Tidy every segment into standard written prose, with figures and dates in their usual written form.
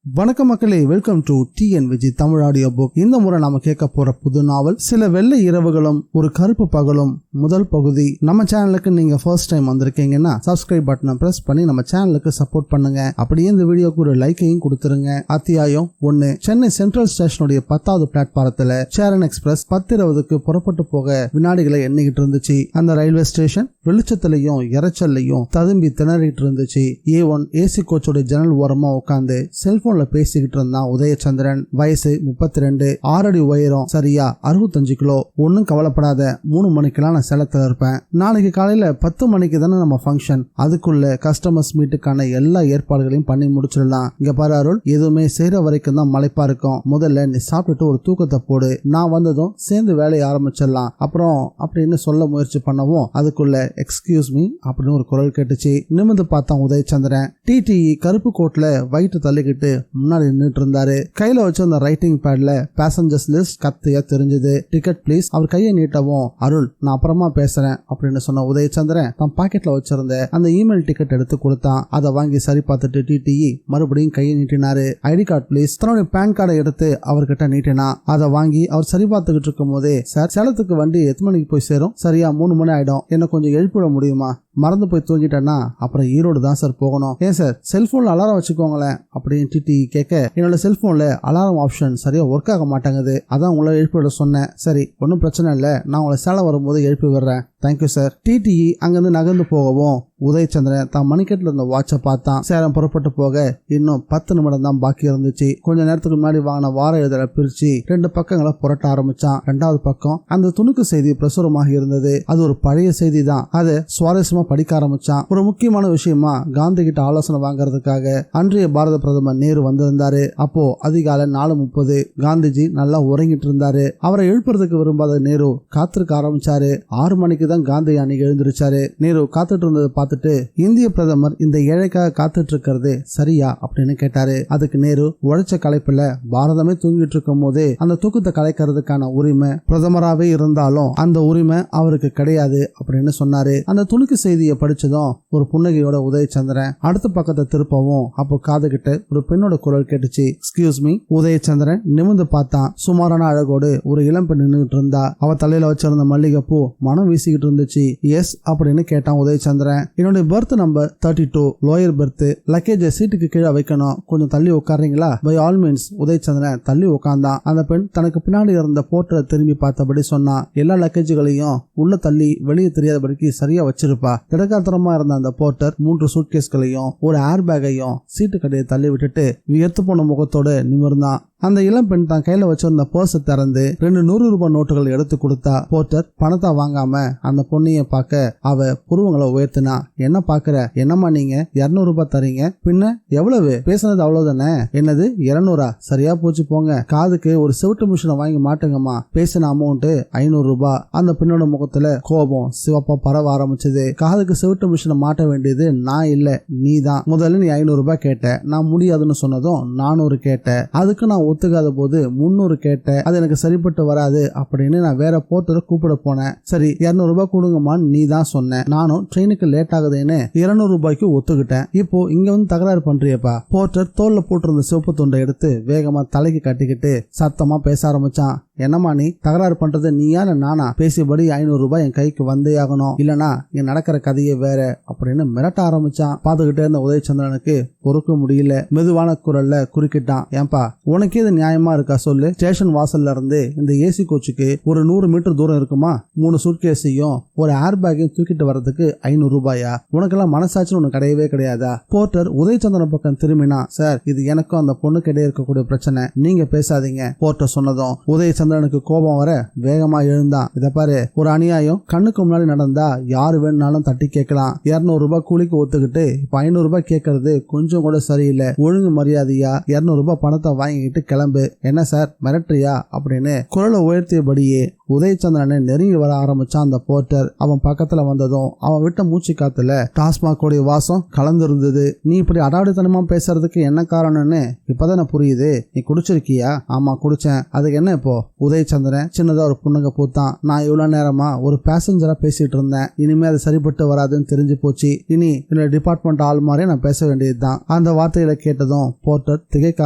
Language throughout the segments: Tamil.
வணக்கம் மக்களே, welcome to TNVG Tamil audio book. இந்த முறை நாம கேட்க போற புது நாவல் சில வெள்ளை இரவுகளும் ஒரு கருப்பு பகலும் முதல் பகுதி. நம்ம சேனலுக்கு நீங்க ஃபர்ஸ்ட் டைம் வந்திருக்கீங்கன்னா சப்ஸ்கிரைப் பட்டனை பிரஸ் பண்ணி நம்ம சேனலுக்கு சப்போர்ட் பண்ணுங்க. அப்படியே இந்த வீடியோக்கு ஒரு லைக்கையும் கொடுத்துருங்க. அத்தியாயம் 1. சென்னை சென்ட்ரல் ஸ்டேஷனுடைய 10வது பிளாட்பாரத்துல சேரன் எக்ஸ்பிரஸ் 10:20க்கு புறப்பட்டு போக வினாடிகளை எண்ணிக்கிட்டு இருந்துச்சு. அந்த ரயில்வே ஸ்டேஷன் வெளிச்சத்திலையும் இறைச்சல்லையும் ததும்பி திணறிட்டு இருந்துச்சு. A1 ஏசி கோச்சோட ஜன்னல் ஓரமா உட்காந்து செல்போன் பேசிக்கிட்டு இருந்தான் உதயச்சந்திரன். வயசு 32, 6 அடி உயரம், சரியா 65 கிலோ. ஒன்னும் கவலைப்படாத, 3 மணிக்கெல்லாம் நான் சேலத்துல இருப்பேன். நாளைக்கு காலையில 10 மணிக்கு தானே நம்ம ஃபங்க்ஷன். அதுக்குள்ள கஸ்டமர்ஸ் மீட்டுக்கான எல்லா ஏற்பாடுகளையும் பண்ணி முடிச்சிடலாம். இங்க பாரு அருள், எதுவுமே செய்யற வரைக்கும் தான் மலைப்பா இருக்கும். முதல்ல நீ சாப்பிட்டுட்டு ஒரு தூக்கத்தை போடு, நான் வந்ததும் சேர்ந்து வேலையை ஆரம்பிச்சிடலாம் அப்புறம் அப்படின்னு சொல்ல முயற்சி பண்ணவும் அதுக்குள்ள எக்ஸ்கியூஸ் மீ அப்படின்னு ஒரு குரல் கேட்டுச்சு. நிமிர்ந்து பார்த்தான் உதயச்சந்திரன். TTE கருப்பு கோட்ல வயிற்று தள்ளிக்கிட்டு முன்னாடி நின்றுட்டு இருந்தாரு. கையில வச்சு அந்த ரைட்டிங் பேட்ல பேசஞ்சர்ஸ் லிஸ்ட் கத்தியா தெரிஞ்சது. Ticket please. அவர் கையை நீட்டவும் அருள் நான் அப்புறமா பேசுறேன் அப்படின்னு சொன்ன உதயச்சந்திரன் தன் பாக்கெட்ல வச்சிருந்த அந்த இமெயில் டிக்கெட் எடுத்து கொடுத்தான். அதை வாங்கி சரி பார்த்துட்டு TTE மறுபடியும் கையை நீட்டினாரு. ID card please. தன்னுடைய பேன் கார்டை எடுத்து அவர்கிட்ட நீட்டினா. அதை வாங்கி அவர் சரி பார்த்துக்கிட்டு இருக்கும் போதே, சார் சேலத்துக்கு வண்டி எத்தனை மணிக்கு போய் சேரும்? சரியா 3 மணி ஆயிடும். என்ன கொஞ்சம் எழுப்பிட முடியுமா? மறந்து போய் தூங்கிட்டேன்னா அப்புறம் ஈரோடு தான் சார் போகணும். ஏன் சார் செல்போன்ல அலாரம் வச்சுக்கோங்களேன் அப்படின்னு TTE கேட்க, என்னோட செல்போன்ல அலாரம் ஆப்ஷன் சரியா ஒர்க் ஆக மாட்டேங்குது, அதான் உங்களை எழுப்பி விட சொன்னேன். சரி ஒன்னும் பிரச்சனை இல்லை, நான் உங்களை சேலம் வரும்போது எழுப்பி விடுறேன். Thank you sir. TTE அங்கிருந்து நகர்ந்து போகவும் உதயச்சந்திரன் தான் மணிக்கட்டில் இருந்த வாட்சை பார்த்தான். சேலம் புறப்பட்டு போக இன்னும் 10 நிமிடம் தான் பாக்கி இருந்துச்சு. கொஞ்ச நேரத்துக்கு முன்னாடி வாங்கின வார இதழை பிரிச்சு 2 பக்கங்களை புரட்ட ஆரம்பிச்சான். 2வது பக்கம் அந்த துணுக்கு செய்தி பிரசுரமாக இருந்தது. அது ஒரு பழைய செய்தி தான். அதை சுவாரஸ்யமா படிக்க ஆரம்பிச்சான். ஒரு முக்கியமான விஷயமா காந்தி கிட்ட ஆலோசனை வாங்கறதுக்காக அன்றைய பாரத பிரதமர் நேரு வந்திருந்தாரு. அப்போ அதிகாலை 4:30 காந்திஜி நல்லா உறங்கிட்டு இருந்தாரு. அவரை எழுப்புறதுக்கு விரும்பாத நேரு காத்திருக்க ஆரம்பிச்சாரு. 6 மணிக்கு தான் காந்தி அன்னைக்கு எழுந்திருச்சாரு. நேரு காத்துட்டு இருந்தது பார்த்துட்டு, இந்திய பிரதமர் இந்த ஏழைக்காக காத்துட்டு இருக்கிறது சரியா அப்படின்னு கேட்டாரு. அதுக்கு நேரு, உழைச்ச கலைப்புல பாரதமே தூங்கிட்டு இருக்கும் போதே அந்த தூக்கத்தை கலைக்கிறதுக்கான உரிமை பிரதமராகவே இருந்தாலும் அந்த உரிமை அவருக்கு கிடையாது அப்படின்னு சொன்னாரு. அந்த துணுக்கு செய்தியை படிச்சதும் ஒரு புன்னகையோட உதயச்சந்திரன் அடுத்த பக்கத்தை திருப்பவும் அப்போ காது கிட்ட ஒரு பெண்ணோட குரல் கேட்டுச்சு. Excuse me. உதயச்சந்திரன் நிமிர்ந்து பார்த்தான். சுமாரான அழகோடு ஒரு இளம்பெண் நின்றுட்டு இருந்தா. அவ தலையில வச்சிருந்த மல்லிகைப்பூ மனம் வீசிக்கிட்டு இருந்துச்சு. எஸ் அப்படின்னு கேட்டான் உதயச்சந்திரன். என்னுடைய berth number 32, lower berth. Luggage சீட்டுக்கு கீழே வைக்கணும், கொஞ்சம் தள்ளி உட்கார்றீங்களா? By all means. உதயச்சந்திரன் தள்ளி உட்கார்ந்தான். அந்த பெண் தனக்கு பின்னாடி இருந்த போர்ட்டரை திரும்பி பார்த்தபடி சொன்னா, எல்லா லக்கேஜுகளையும் உள்ள தள்ளி வெளியே தெரியாதபடிக்கு சரியா வச்சிருப்பா. திடகாத்திரமா இருந்த அந்த போர்ட்டர் 3 சூட்கேஸ்களையும் ஒரு ஏர் பேக்கையும் சீட்டு கடையை தள்ளி விட்டுட்டு வியர்த்து போன முகத்தோட நிமிர்ந்தான். அந்த இளம் பெண் தான் கையில வச்சிருந்த பர்ஸ் திறந்து 2 100 ரூபாய் நோட்டுகள் எடுத்து கொடுத்தா. போர்ட்டர் பணத்தை வாங்காம அந்த பொண்ணைய பார்க்க அவ புருவங்களை உயர்த்தினா. என்ன பாக்குற? என்னம்மா நீங்க 200 ரூபாய் தரீங்க? பின்ன எவ்வளவு? பேசுனது அவ்வளவுதானே. என்னது 200? சரியா போச்சு போங்க. காதுக்கு ஒரு செவிட்டு மிஷினை வாங்கி மாட்டுங்கம்மா. பேசின அமௌண்ட் 500 ரூபாய். அந்த பெண்ணோட முகத்துல கோபம் சிவப்பா பரவ ஆரம்பிச்சது. காதுக்கு செவிட்டு மிஷினை மாட்ட வேண்டியது நான் இல்ல, நீ தான். முதல்ல நீ 500 ரூபாய் கேட்ட, நான் முடியாதுன்னு சொன்னதும் 400 கேட்ட. அதுக்கு நான் ஒத்துக்காத போது 300 கேட்ட. அது எனக்கு சரிப்பட்டு வராது அப்படின்னு நான் வேற போர்ட்டரை கூப்பிட போனேன். சரி 200 ரூபாய் கொடுங்கம்மான்னு நீ தான் சொன்ன. நானும் ட்ரெயினுக்கு லேட் ஆகுதுன்னு 200 ரூபாய்க்கு ஒத்துக்கிட்டேன். இப்போ இங்க வந்து தகராறு பண்றியப்பா. போர்ட்டர் தோல்ல போட்டிருந்த சிவப்பு துண்டை எடுத்து வேகமா தலைக்கு கட்டிக்கிட்டு சத்தமா பேச ஆரம்பிச்சான். என்னம்மா நீ தகராறு பண்றது நீயா நானா? பேசியபடி 500 ரூபாய் என் கைக்கு வந்தே ஆகணும், இல்லனா இங்க நடக்கிற கதையே வேற அப்படின்னு மிரட்ட ஆரம்பிச்சான். பாத்துக்கிட்டே இருந்த உதயச்சந்திரனுக்கு பொறுக்க முடியல. மெதுவான குரல்ல குறுக்கிட்டான். ஏன்பா உனக்கே இது நியாயமா இருக்கா சொல்லு? ஸ்டேஷன் வாசல்ல இருந்து இந்த ஏசி கோச்சுக்கு ஒரு 100 மீட்டர் தூரம் இருக்குமா? 3 சூட்கேஸையும் ஒரு ஏர் பேக்கையும் தூக்கிட்டு வர்றதுக்கு 500 ரூபாயா? உனக்கெல்லாம் மனசாட்சின்னு ஒண்ணு கிடையவே கிடையாதா? போர்ட்டர் உதயச்சந்திரன் பக்கம் திரும்பினா. சார் இது எனக்கும் அந்த பொண்ணுக்கு இடையே இருக்கக்கூடிய பிரச்சனை, நீங்க பேசாதீங்க. போர்ட்டர் சொன்னதும் உதயச்சந்திரனுக்கு கோபம் வர வேகமா எழுந்தான். இத பாரு, ஒரு அநியாயம் கண்ணுக்கு முன்னாடி நடந்தா யாரு வேணும்னாலும் தட்டி கேட்கலாம். 200 ரூபாய் கூலிக்கு ஒத்துக்கிட்டு இப்ப 500 ரூபாய் கேட்கறது கொஞ்சம் கூட சரியில்லை. ஒழுங்கு மரியாதையா 200 ரூபாய் பணத்தை வாங்கிட்டு கிளம்பு. என்ன சார் மிரட்டுறியா அப்படின்னு குரலை உயர்த்தியபடியே உதயச்சந்திரனை நெருங்கி வர ஆரம்பிச்சான் அந்த போர்ட்டர். அவன் பக்கத்துல வந்ததும் அவன் விட்ட மூச்சு காத்துல டாஸ்மாகோடைய வாசம் கலந்துருந்தது. நீ இப்படி அடாவடித்தனமா பேசுறதுக்கு என்ன காரணம்னு இப்பதானே புரியுது. நீ குடிச்சிருக்கியா? ஆமா குடிச்சேன். அதுக்கு என்ன இப்போ? உதயச்சந்திரன் சின்னதா ஒரு புன்னகை பூத்தான். நான் இவ்வளவு நேரமா ஒரு பேசஞ்சரா பேசிட்டு இருந்தேன். இனிமே அது சரிப்பட்டு வராதுன்னு தெரிஞ்சு போச்சு. இனி என்னோட டிபார்ட்மெண்ட் ஆள் மாதிரி நான் பேச வேண்டியதுதான். அந்த வார்த்தைகளை கேட்டதும் போர்ட்டர் திகைக்க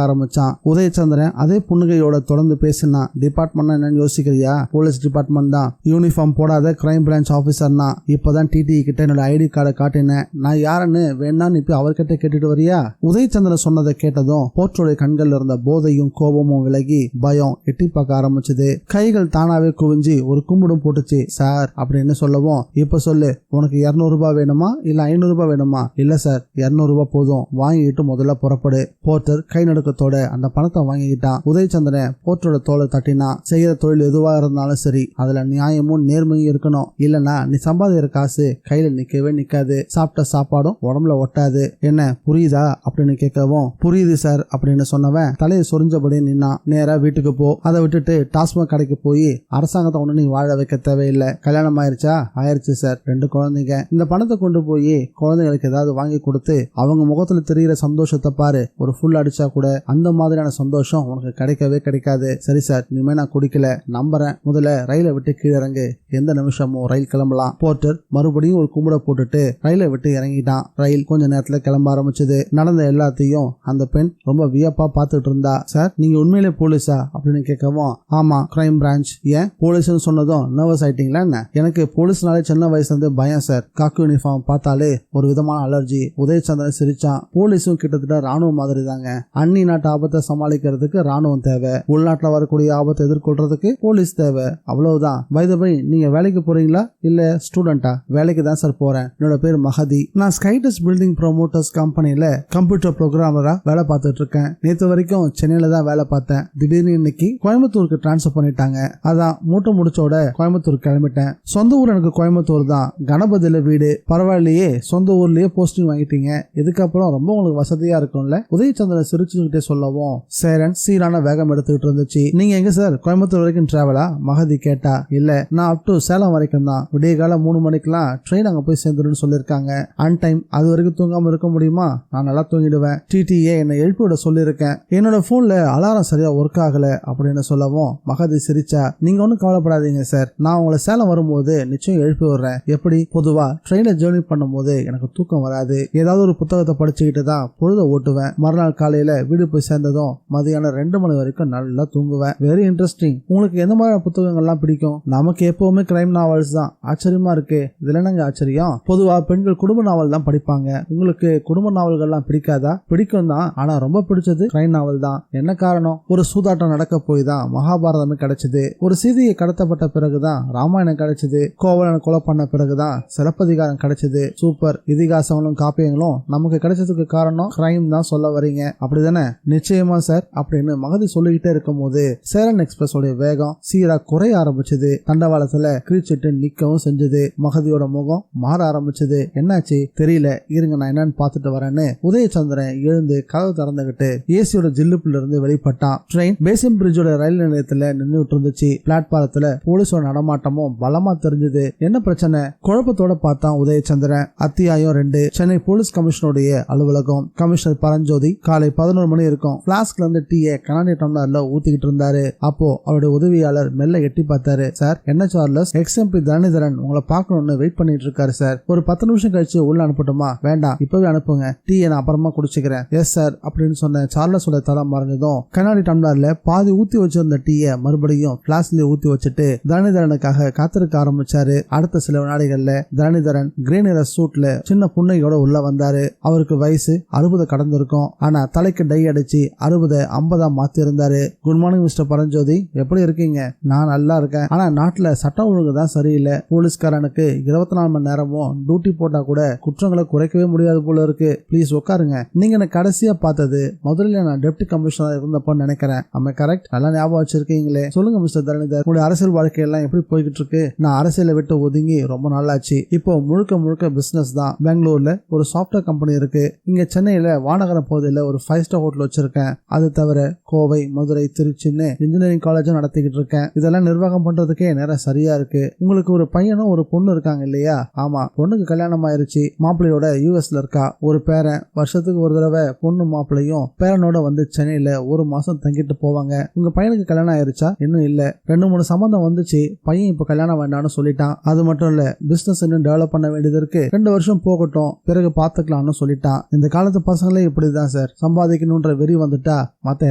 ஆரம்பிச்சான். உதயச்சந்திரன் அதே புன்னகையோட தொடர்ந்து பேசினா, டிபார்ட்மெண்ட் என்னன்னு யோசிக்கிறியா? போலீஸ் டிபார்ட்மெண்ட் தான். யூனிஃபார்ம் போடாத கிரைம் பிரான்ச் ஆபீசர்னா. இப்பதான் டிடி கிட்ட என்னோட ஐடி கார்டை காட்டினேன். நான் யாருன்னு வேணா நீ போய் அவர்கிட்ட கேட்டுட்டு வரியா? உதயச்சந்திரன் சொன்னதை கேட்டதும் போர்ட்டருடைய கண்கள்ல இருந்த போதையும் கோபமும் விலகி பயம் எட்டி பார்க்க ஆரம்பிச்சது. கைகள் தானாவே குவிஞ்சி ஒரு கும்பிடும் போட்டுச்சு. சார் அப்படின்னு சொல்லவும், இப்ப சொல்லு, உனக்கு 200 ரூபாய் வேணுமா இல்ல 500 ரூபாய் வேணுமா? இல்ல சார் 200 ரூபாய் போதும், வாங்கிட்டு முதல்ல புறப்படு. போர்ட்டர் கை நடுக்கத்தோட அந்த பணத்தை வாங்கிக்கிட்டான். உதயச்சந்திரன் போர்ட்டரோட தோலை தட்டினா, செய்யற தொழில் எதுவா இருந்தாலும் சரி அதுல நியாயமும் நேர்மையும் இருக்கணும். இல்லனா நீ சம்பாதிக்கிற காசு கையில நிக்கவே நிக்காது. சாப்பிட்ட சாப்பாடும் உடம்புல ஒட்டாது. என்ன புரியுதா அப்படின்னு கேட்கவும், புரியுது சார் அப்படின்னு சொன்னவன் தலையை சொரிஞ்சபடி நின்னா. நேரா வீட்டுக்கு போ. அதை விட்டுட்டு டாஸ்மாக் கடைக்கு போய் அரசாங்கத்தை ஒண்ணு நீ வாழ வைக்க தேவையில்லை. கல்யாணம் ஆயிருச்சா? ஆயிருச்சு சார், 2 குழந்தைங்க. இந்த பணத்தை கொண்டு போய் குழந்தைங்களுக்கு ஏதாவது வாங்கி கொடுத்து அவங்க முகத்துல தெரிகிற சந்தோஷத்தை பாரு. ஒரு ஃபுல் அடிச்சா கூட அந்த மாதிரியான சந்தோஷம் உனக்கு கிடைக்கவே கிடைக்காது. சரி சார், இனிமே நான் குடிக்கல, நம்புறேன். முதல்ல ரயிலை விட்டு கீழே இறங்கு, எந்த நிமிஷமும் ரயில் கிளம்பலாம். போர்ட்டர் மறுபடியும் ஒரு கும்பிட போட்டுட்டு ரயிலை விட்டு இறங்கிட்டான். ரயில் கொஞ்ச நேரத்துல கிளம்ப ஆரம்பிச்சது. நடந்த எல்லாத்தையும் அந்த பெண் ரொம்ப வியப்பா பார்த்துட்டு இருந்தா. சார் நீங்க உண்மையிலே போலீஸா அப்படின்னு கேட்கவும், ஆமா கிரைம் பிரான்ச். ஏன் போலீஸ்னு சொன்னதும் நர்வஸ் ஆயிட்டீங்களா என்ன? எனக்கு போலீஸ்னாலே சின்ன வயசுல இருந்து பயம் சார். காக்கு யூனிஃபார்ம் பார்த்தாலே ஒரு விதமான அலர்ஜி. உதயச்சந்திரன் சிரிச்சான். போலீஸும் கிட்டத்தட்ட ராணுவம் மாதிரி தாங்க. அந்நி நாட்டு ஆபத்தை சமாளிக்கிறதுக்கு ராணுவம் தேவை, உள்நாட்டுல வரக்கூடிய ஆபத்தை எதிர்கொள்றதுக்கு போலீஸ் தேவை, அவ்வளவுதான். பை த பை, நீங்க வேலைக்கு போறீங்களா இல்ல ஸ்டூடெண்டா? வேலைக்கு தான் சார் போறேன். என்னோட பேர் மகதி. நான் ஸ்கைடஸ் பில்டிங் ப்ரோமோட்டர்ஸ் கம்பெனில கம்ப்யூட்டர் ப்ரோக்ராமரா வேலை பார்த்துட்டு இருக்கேன். நேற்று வரைக்கும் சென்னையில தான் வேலை பார்த்தேன். திடீர்னு இன்னைக்கு கோயம்புத்தூருக்கு டிரான்ஸ்பர் பண்ணிட்டாங்க. அதான் மூட்டை முடிச்சோட கோயம்புத்தூர் கிளம்பிட்டேன். சொந்த ஊர் எனக்கு கோயம்புத்தூர் தான். கணபதியில வீடு. பரவாயில்லையே, சொந்த ஊர்லயே போஸ்டிங் வாங்கிட்டீங்க. இதுக்கப்புறம் ரொம்ப உங்களுக்கு வசதியா இருக்கும்ல. உதயச்சந்திரன் சிரிச்சுக்கிட்டே சொல்லவும் சேரன் சீரான வேகம் எடுத்துக்கிட்டு இருந்துச்சு. நீங்க எங்க சார் கோயம்புத்தூர் வரைக்கும் டிராவலா? மகதி கேட்டா. இல்ல, நான் அப் டு சேலம் வரைக்கும் தான். விடிய கால 3 மணிக்கெல்லாம் ட்ரெயின் அங்க போய் சேர்ந்துடும் சொல்லிருக்காங்க. An time. அது வரைக்கும் தூங்காம இருக்க முடியுமா? நான் நல்லா தூங்கிடுவேன். டிடிஏ என்னை எழுப்பி விட சொல்லியிருக்கேன். என்னோட போன்ல அலாரம் சரியா ஒர்க் ஆகல அப்படின்னு சொல்லவும் மகதி சிரிச்சா. நீங்க ஒன்னும் கவலைப்படாதீங்க சார், நான் உங்களை சேலம் வரும்போது நிச்சயம் எழுப்பி விடுறேன். எப்படி? பொதுவா ட்ரெயின்ல ஜேர்னி பண்ணும்போது எனக்கு தூக்கம் வராது. ஏதாவது ஒரு புத்தகத்தை படிச்சுக்கிட்டு தான் பொழுத ஓட்டுவேன். மறுநாள் காலையில வீடு போய் சேர்ந்ததும் மதியானம் 2 மணி வரைக்கும் நல்லா தூங்குவேன். Very interesting. உங்களுக்கு எந்த மாதிரி புத்தகங்கள்லாம் பிடிக்கும்? நமக்கு எப்பவுமே கிரைம் நாவல்ஸ் தான். ஆச்சரியமா இருக்கு. இதுல என்னங்க ஆச்சரியம்? பொதுவா பெண்கள் குடும்ப நாவல் தான் படிப்பாங்க. உங்களுக்கு குடும்ப நாவல்கள்லாம் பிடிக்காதா? பிடிக்கும் தான், ஆனா ரொம்ப பிடிச்சது கிரைம் நாவல் தான். என்ன காரணம்? ஒரு சூதாட்டம் நடக்க போய் தான் மகாபாரதமே கிடைச்சது. ஒரு சீதையை கடத்தப்பட்ட பிறகுதான் ராமாயணம் கிடைச்சது. கோவலனை கொலை பண்ண பிறகுதான் சிலப்பதிகாரம் கிடைச்சது. சூப்பர். இதிகாசங்களும் காப்பியங்களும் நமக்கு கிடைச்சதுக்கு காரணம் கிரைம் தான் சொல்ல வரீங்க, அப்படிதானே? நிச்சயமா சார் அப்படின்னு மகதி சொல்லிக்கிட்டே இருக்கும் போது சேரன் எக்ஸ்பிரஸ் உடைய வேகம் சீரா குறைய ஆரம்பிச்சது. தண்டவாளத்துல கிழிச்சிட்டு நிக்கவும் செஞ்சது. மகதியோட முகம் மாற ஆரம்பிச்சது. என்னாச்சு தெரியல, இருங்க நான் என்னன்னு பாத்துட்டு வரேன்னு உதயச்சந்திரன் எழுந்து கதவு திறந்துகிட்டு ஏசியோட ஜில்லுப்புல இருந்து வெளிப்பட்டான். ட்ரெயின் பேசிம் பிரிட்ஜோட ரயில் நிலையத்துல நின்றுட்டு இருந்துச்சு. பிளாட்பாரத்துல போலீஸோட நடமாட்டமும் பலமா தெரிஞ்சது. என்ன பிரச்சனை? குழப்பத்தோட பார்த்தான் உதயச்சந்திரன். அத்தியாயம் 2. சென்னை போலீஸ் கமிஷனருடைய அலுவலகம். கமிஷனர் பரஞ்சோதி காலை 11 மணி இருக்கும். பிளாஸ்க்ல இருந்து டீயை கண்ணாடி டம்ளர்ல ஊத்திக்கிட்டு இருந்தாரு. அப்போ அவருடைய உதவியாளர் மெல்ல எட்டி பார்த்தாரு. சார் என்ன சார்லஸ், எக்ஸ்எம்பி தரணிதரன் உங்களை பார்க்கணும்னு வெயிட் பண்ணிட்டு இருக்காரு சார். ஒரு 10 நிமிஷம் கழிச்சு உள்ள அனுப்பட்டுமா? வேண்டாம், இப்பவே அனுப்புங்க. டீயை நான் அப்புறமா குடிச்சுக்கிறேன். எஸ் சார் அப்படின்னு சொன்ன சார்லஸோட தலை மறைஞ்சதும் கண்ணாடி டம்ளர்ல பாதி ஊத்தி வச்சிருந்த டீயை மறுபடியும் பிளாஸ்க்ல ஊத்தி வச்சுட்டு தரணிதரனுக்காக காத்திருக்க ஆரம்பிச்சாரு. அடுத்த சில வினாடிகள்ல தரணிதரன் கிரே நிற சூட்ல சின்ன புன்னையோட உள்ள வந்தாரு. அவருக்கு வயசு 60 கடந்திருக்கும். ஆனா தலைக்கு டை அடிச்சு 60 50 மாத்தி இருந்தாரு. குட் மார்னிங் மிஸ்டர் பரஞ்சோதி, எப்படி இருக்கீங்க? நான் நல்லா இருக்கேன். ஆனா நாட்டுல சட்டம் ஒழுங்கு தான் சரியில்லை. போலீஸ்காரனுக்கு 24 மணி நேரமும் டியூட்டி போட்டா கூட குற்றங்களை குறைக்கவே முடியாது போல இருக்கு. ப்ளீஸ் உட்காருங்க. நீங்க எனக்கு கடைசியா பார்த்தது முதல்ல நான் டெப்டி கமிஷனர் இருந்தப்போ நினைக்கிறேன். ஆமா கரெக்ட், நல்லா ஞாபகம் வச்சிருக்கீங்களே. சொல்லுங்க மிஸ்டர் தரணிதர், உங்களுடைய அரசியல் வாழ்க்கையெல்லாம் எப்படி போய்கிட்டு இருக்கு? நான் அரசியலை விட்டு ஒதுங்கி ரொம்ப நாளாச்சு. இப்போ முழுக்க முழுக்க பிசினஸ் தான். பெங்களூர்ல ஒரு சாஃப்ட்வேர் கம்பெனி இருக்கு. இங்க சென்னையில வானகரம் பகுதியில ஒரு 5 ஸ்டார் ஹோட்டல் வச்சிருக்கேன். அது தவிர கோவை, மதுரை, திருச்சின்னு இன்ஜினியரிங் காலேஜும் நடத்திக்கிட்டு இருக்கேன். இதெல்லாம் நிர்வாகம் பண்றதுக்கே நேரம் சரியா இருக்கு. உங்களுக்கு ஒரு பையனும் ஒரு பொண்ணு இருக்காங்க இல்லையா? ஆமா, பொண்ணுக்கு கல்யாணம் ஆயிருச்சு. மாப்பிள்ளையோட யூஎஸ்ல இருக்கா. ஒரு பேரன். வருஷத்துக்கு ஒரு தடவை பொண்ணு மாப்பிள்ளையும் பேரனோட வந்து சென்னையில ஒரு மாசம் தங்கிட்டு போவாங்க. உங்க பையனுக்கு கல்யாணம் ஆயிருச்சா? இன்னும் இல்ல. 2-3 சம்பந்தம் வந்துச்சு. பையன் இப்ப கல்யாணம் வேண்டாம்னு சொல்லிட்டான். அது மட்டும் இல்ல, பிசினஸ் இன்னும் டெவலப் பண்ண வேண்டியது இருக்கு. 2 வருஷம் போகட்டும், பிறகு பாத்துக்கலாம்னு சொல்லிட்டான். இந்த காலத்து பசங்களே இப்படிதான் சார். சம்பாதிக்கணும்ன்ற வெறி வந்துட்டா மத்த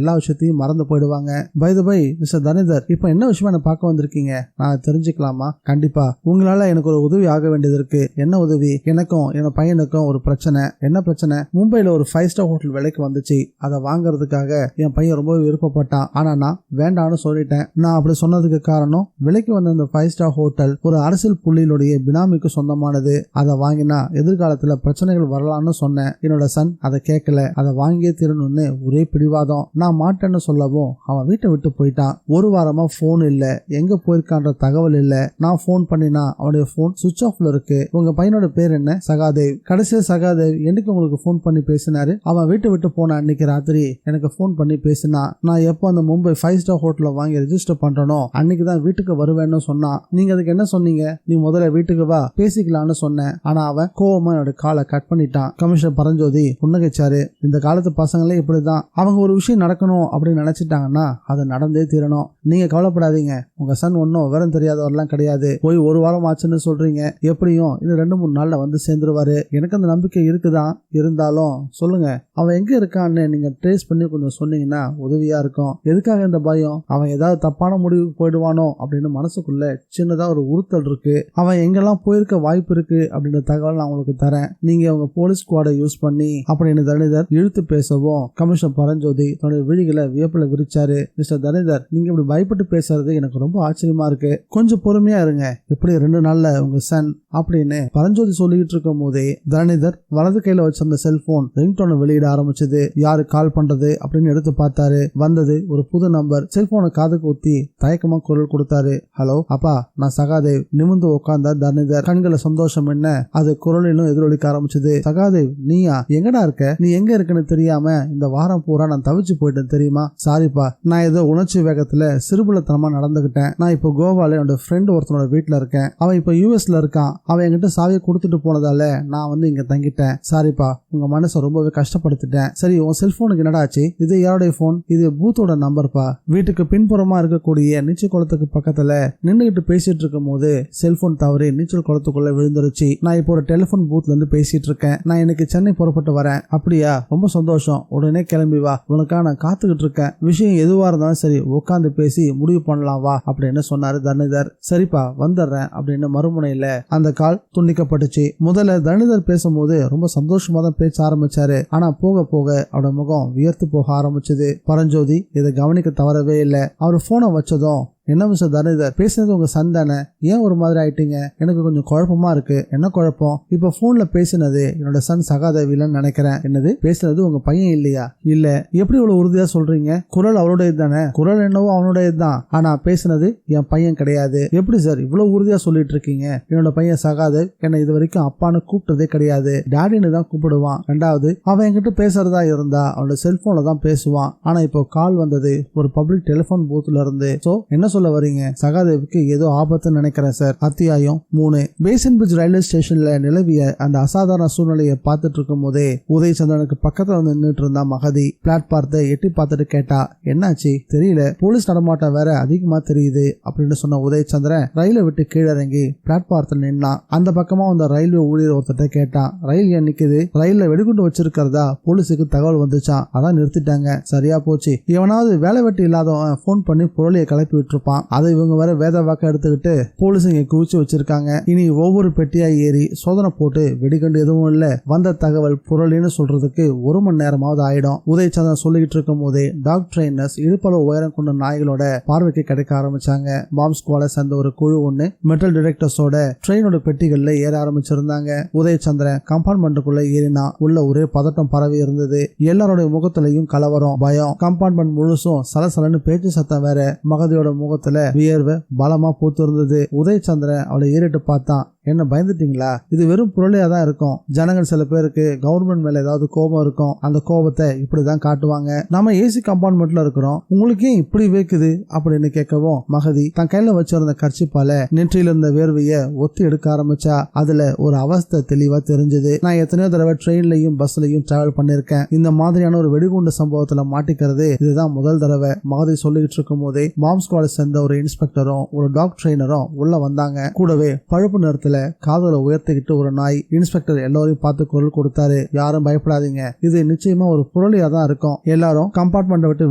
எல்லா விஷயத்தையும் மறந்து போயிடுவாங்க. பை தி பை மிஸ்டர் தனிதர், இப்ப என்ன விஷயமா என்ன பார்க்க வந்திருக்கீங்க? நான் தெரிஞ்சுக்கலாமா? கண்டிப்பா. உங்களால எனக்கு ஒரு உதவி ஆக வேண்டியது இருக்கு. என்ன உதவி? எனக்கும் என் பையனுக்கும் ஒரு பிரச்சனை. என்ன பிரச்சனை? மும்பைல ஒரு 5 ஸ்டார் ஹோட்டல் விலைக்கு வந்துச்சு. அதை வாங்குறதுக்காக என் பையன் ரொம்ப விருப்பப்பட்டான். ஆனா நான் வேண்டான்னு சொல்லிட்டேன். நான் அப்படி சொன்னதுக்கு காரணம், விலைக்கு வந்த இந்த 5 ஸ்டார் ஹோட்டல் ஒரு அரசியல் புள்ளியிலுடைய பினாமிக்கு சொந்தமானது. அதை வாங்கினா எதிர்காலத்துல பிரச்சனைகள் வரலாம்னு சொன்னேன். என்னோட சன் அதை கேட்கல. அதை வாங்கியே தீரணும்னு ஒரே பிடிவாதம். நான் மாட்டேன்னு சொல்லவும் அவன் வீட்டை விட்டு போயிட்டான். ஒரு வாரமா போன் இல்ல, எங்க போயிருக்கான்ற தகவல் இல்ல. நான் போன் பண்ணினா அவனுடைய போன் சுவிட்ச் ஆஃப்ல இருக்கு. உங்க பையனோட பேர் என்ன? சகாதேவ். கடைசியா சகாதேவ் என்னைக்கு உங்களுக்கு போன் பண்ணி பேசினாரு? அவன் வீட்டை விட்டு போன அன்னைக்கு ராத்திரி எனக்கு போன் பண்ணி பேசினா. நான் எப்போ அந்த மும்பை 5 ஸ்டார் ஹோட்டல்ல வாங்கி ரெஜிஸ்டர் பண்றனோ அன்னைக்குதான் வீட்டுக்கு வருவேன்னு சொன்னான். நீங்க அதுக்கு என்ன சொன்னீங்க? நீ முதல்ல வீட்டுக்கு வா, பேசிக்கலாம்னு சொன்னேன். ஆனா அவன் கோவமா என்னோட காலை கட் பண்ணிட்டான். கமிஷனர் பரஞ்சோதி புன்னகைச்சாரு. இந்த காலத்து பசங்களே இப்படிதான். அவங்க ஒரு விஷயம் நடக்கணும் அப்படின்னு நினைச்சிட்டாங்கன்னா அது நடந்தே தீரணும். நீங்க கவலைப்படாதீங்க. உங்க சன் ஒன்னும் விவரம் தெரியாதவரெல்லாம் கிடையாது. போய் ஒரு வாரம் ஆச்சுன்னு சொல்றீங்க. எப்படியும் இன்னும் 2-3 நாள்ல வந்து சேர்ந்துருவாரு. எனக்கு அந்த நம்பிக்கை இருக்குதான். இருந்தாலும் சொல்லுங்க, அவன் எங்க இருக்கான்னு நீங்க ட்ரேஸ் பண்ணி கொஞ்சம் சொன்னீங்கன்னா உதவியா இருக்கும். எதுக்காக இந்த பயம்? அவன் ஏதாவது தப்பான முடிவுக்கு போயிடுவானோ அப்படின்னு மனசுக்குள்ள சின்னதா ஒரு உறுத்தல் இருக்கு. அவன் எங்கெல்லாம் போயிருக்க வாய்ப்பு இருக்கு அப்படின்ற தகவல் நான் உங்களுக்கு தரேன். நீங்க உங்க போலீஸ் ஸ்குவாடை யூஸ் பண்ணி அப்படின்னு தனிதர் இழுத்து பேசவும் கமிஷனர் பரஞ்சோதி தன்னுடைய விழிகளை வியப்புல விரிச்சாரு. மிஸ்டர் தனிதர், நீங்க இப்படி பயப்பட்டு பேசுறது எனக்கு ரொம்ப ஆச்சரியமா இருக்கு. கொஞ்சம் பொறுமையா இருங்க. எப்படி 2 நாள்ல உங்க சன் அப்படின்னு பரஞ்சோதி சொல்லிட்டு இருக்கும் போதே தனிதர் வலது கையில வச்சிருந்த செல்போன் ரிங்டோனை வெளியிட ஆரம்பிச்சது. யாரு கால் பண்றது அப்படின்னு எடுத்து பார்த்தாரு. வந்தது ஒரு புது நம்பர். செல்போனை காதுக்கு ஊத்தி தயக்கமா குரல் கொடுத்தாரு. ஹலோ அப்பா, நான் சகாதேவ். நிமிர்ந்து உட்கார்ந்த தனிதர். கண்களை சந்தோஷம் என்ன அது குரலிலும் எதிரொலிக்க ஆரம்பிச்சது. சகாதேவ், நீயா? எங்கடா இருக்க? நீ எங்க இருக்குன்னு தெரியாம இந்த வாரம் பூரா நான் தவிச்சு போயிட்டேன் தெரியுமா? சாரிப்பா, நான் ஏதோ உணர்ச்சி வேகத்துல சிறுபுலத்தனமா நடந்துகிட்டேன். நான் இப்போ கோவால என்னோட ஃப்ரெண்ட் ஒருத்தனோட வீட்டுல இருக்கேன். அவன் இப்போ யூஎஸ்ல இருக்கான். அவன் என்கிட்ட சாவியை கொடுத்துட்டு போனதால நான் வந்து இங்க தங்கிட்டேன். சாரிப்பா, உங்க மனசை ரொம்பவே கஷ்டப்படுத்திட்டேன். சரி, உன் செல்போனுக்கு என்னடா ஆச்சு? இது யாருடைய போன்? இது பூத்தோட நம்பர்ப்பா. வீட்டுக்கு பின்புறமா இருக்கக்கூடிய நீச்சல் குளத்துக்கு பக்கத்துல நின்றுகிட்டு பேசிட்டு இருக்கும் போது செல்போன் தவறி நீச்சல் குளத்துக்குள்ள விழுந்துருச்சு. நான் இப்போ ஒரு டெலிபோன் பூத்ல இருந்து பேசிட்டு இருக்கேன். நான் இன்னைக்கு சென்னை புறப்பட்டு வரேன். அப்படியா? ரொம்ப சந்தோஷம். உடனே கிளம்பி வா. உனக்காக நான் காத்துக்கிட்டு இருக்கேன். விஷயம் எதுவா இருந்தாலும் சரி உட்காந்து பேசி முடிவு பண்ணலாம் வா அப்படின்னு சொன்னாரு தனிதர். சரிப்பா, வந்துடுறேன் அப்படின்னு மறுமுனையில அந்த கால் துண்டிக்கப்பட்டுச்சு. முதல்ல தனிதர் பேசும்போது ரொம்ப சந்தோஷமா தான் பேச ஆரம்பிச்சாரு. ஆனா போக போக அவரோட முகம் வியர்த்து போக ஆரம்பிச்சது. பரஞ்சோதி இதை கவனிக்க தவறவே இல்லை. அவர் போனை வச்சதும், என்ன மிஸ்டர் தனிதர், பேசுனது உங்க சன் தானே? ஏன் ஒரு மாதிரி ஆயிட்டீங்க? எனக்கு கொஞ்சம் குழப்பமா இருக்கு. என்ன குழப்பம்? இப்ப போன்ல பேசினது என்னோட சன் சகாதேவ் இல்லைன்னு நினைக்கிறேன். என்னது? பேசுனது உங்க பையன் இல்லையா? இல்ல. எப்படி இவ்வளவு உறுதியா சொல்றீங்க? குரல் அவனுடைய தானே? குரல் என்னவோ அவனுடைய தான். ஆனா பேசுனது என் பையன் கிடையாது. எப்படி சார் இவ்வளவு உறுதியா சொல்லிட்டு இருக்கீங்க? என்னோட பையன் சகாதேவ் என்னை இது வரைக்கும் அப்பான்னு கூப்பிட்டதே கிடையாது. டாடின்னு தான் கூப்பிடுவான். ரெண்டாவது, அவன் என்கிட்ட பேசுறதா இருந்தா அவனோட செல்போன்ல தான் பேசுவான். ஆனா இப்போ கால் வந்தது ஒரு பப்ளிக் டெலிபோன் பூத்ல இருந்து. சோ என்ன சொல்ல வரீங்க? சகாதேவுக்கு ஏதோ ஆபத்துன்னு நினைக்கிறேன் சார். அத்தியாயம் 3. பேசன் பிரிட்ஜ் ரயில்வே ஸ்டேஷன்ல நிலவிய அந்த அசாதாரண சூழ்நிலையை பார்த்துட்டு இருக்கும் போதே உதயச்சந்திரனுக்கு பக்கத்துல வந்து நின்றுட்டு இருந்தா மகதி. பிளாட்பாரத்தை எட்டி பார்த்துட்டு கேட்டா, என்னாச்சு? தெரியல, போலீஸ் நடமாட்டம் வேற அதிகமா தெரியுது அப்படின்னு சொன்ன உதயச்சந்திரன் ரயிலை விட்டு கீழே இறங்கி பிளாட்பாரத்தில் நின்னான். அந்த பக்கமா வந்த ரயில்வே ஊழியர் ஒருத்தட்ட கேட்டான், ரயில் ஏன் நிக்குது? ரயில்ல வெடிகுண்டு வச்சிருக்கிறதா போலீஸுக்கு தகவல் வந்துச்சான். அதான் நிறுத்திட்டாங்க. சரியா போச்சு. எவனாவது வேலை வெட்டி இல்லாதவன் போன் பண்ணி புரளியை கிளப்பி விட்டுருப்பான். அதை இவங்க வேற வேத வாக்க எடுத்துக்கிட்டு போலீஸ் இங்க குவிச்சு வச்சிருக்காங்க. இனி ஒவ்வொரு பெட்டியா ஏறி சோதனை போட்டு வெடிகண்டு எதுவும் இல்ல, வந்த தகவல் புரளின்னு சொல்றதுக்கு 1 மணி நேரமாவது ஆயிடும். உதயச்சந்திரன் சொல்லிட்டு இருக்கும் போதே டாக் ட்ரெயினர்ஸ் இடுப்பளவு உயரம் கொண்ட நாய்களோட பார்வைக்கு கிடைக்க ஆரம்பிச்சாங்க. பாம் ஸ்குவாட சேர்ந்த ஒரு குழு ஒண்ணு மெட்டல் டிடெக்டர்ஸோட ட்ரெயினோட பெட்டிகள்ல ஏற ஆரம்பிச்சிருந்தாங்க. உதயச்சந்திரன் கம்பார்ட்மெண்ட்டுக்குள்ள ஏறினா உள்ள ஒரே பதட்டம் பரவி இருந்தது. எல்லாரோட முகத்திலையும் கலவரம், பயம். கம்பார்ட்மெண்ட் முழுசும் சலசலன்னு பேச்சு சத்தம் வேற. மகதியோட முகத்துல வியர்வை பலமா பூத்து இருந்தது. உதயச்சந்திரன் அவளை ஏறிட்டு பார்த்தான். என்ன பயந்துட்டீங்களா? இது வெறும் புரளியா தான் இருக்கும். ஜனங்கள் சில பேருக்கு கவர்மெண்ட் மேல ஏதாவது கோபம் இருக்கும், அந்த கோபத்தை இப்படிதான் காட்டுவாங்க. நம்ம ஏசி கம்பார்ட்மெண்ட்ல இருக்கிறோம், உங்களுக்கு ஏன் இப்படி வேக்குது அப்படின்னு கேட்கவும் மகதி தன் கையில வச்சிருந்த கர்ச்சிப்பால நெற்றியில இருந்த வேர்வைய ஒத்தி எடுக்க ஆரம்பிச்சா. அதுல ஒரு அவஸ்தை தெளிவா தெரிஞ்சது. நான் எத்தனையோ தடவை ட்ரெயின்லயும் பஸ்லயும் டிராவல் பண்ணிருக்கேன். இந்த மாதிரியான ஒரு வெடிகுண்டு சம்பவத்துல மாட்டிக்கிறது இதுதான் முதல் தடவை. மகதி சொல்லிட்டு இருக்கும் போதே பாம்ப் ஸ்குவாட் சேர்ந்த ஒரு இன்ஸ்பெக்டரும் ஒரு டாக் ட்ரெயினரும் உள்ள வந்தாங்க. கூடவே பழுப்பு நேரத்துல காதுல உயர்த்திக்கிட்டு ஒரு நாய். இன்ஸ்பெக்டர் எல்லாரையும் பார்த்து குரல் கொடுத்தாரு, யாரும் பயப்படாதீங்க, இது நிச்சயமா ஒரு புரளியா தான் இருக்கும். எல்லாரும் கம்பார்ட்மெண்ட் விட்டு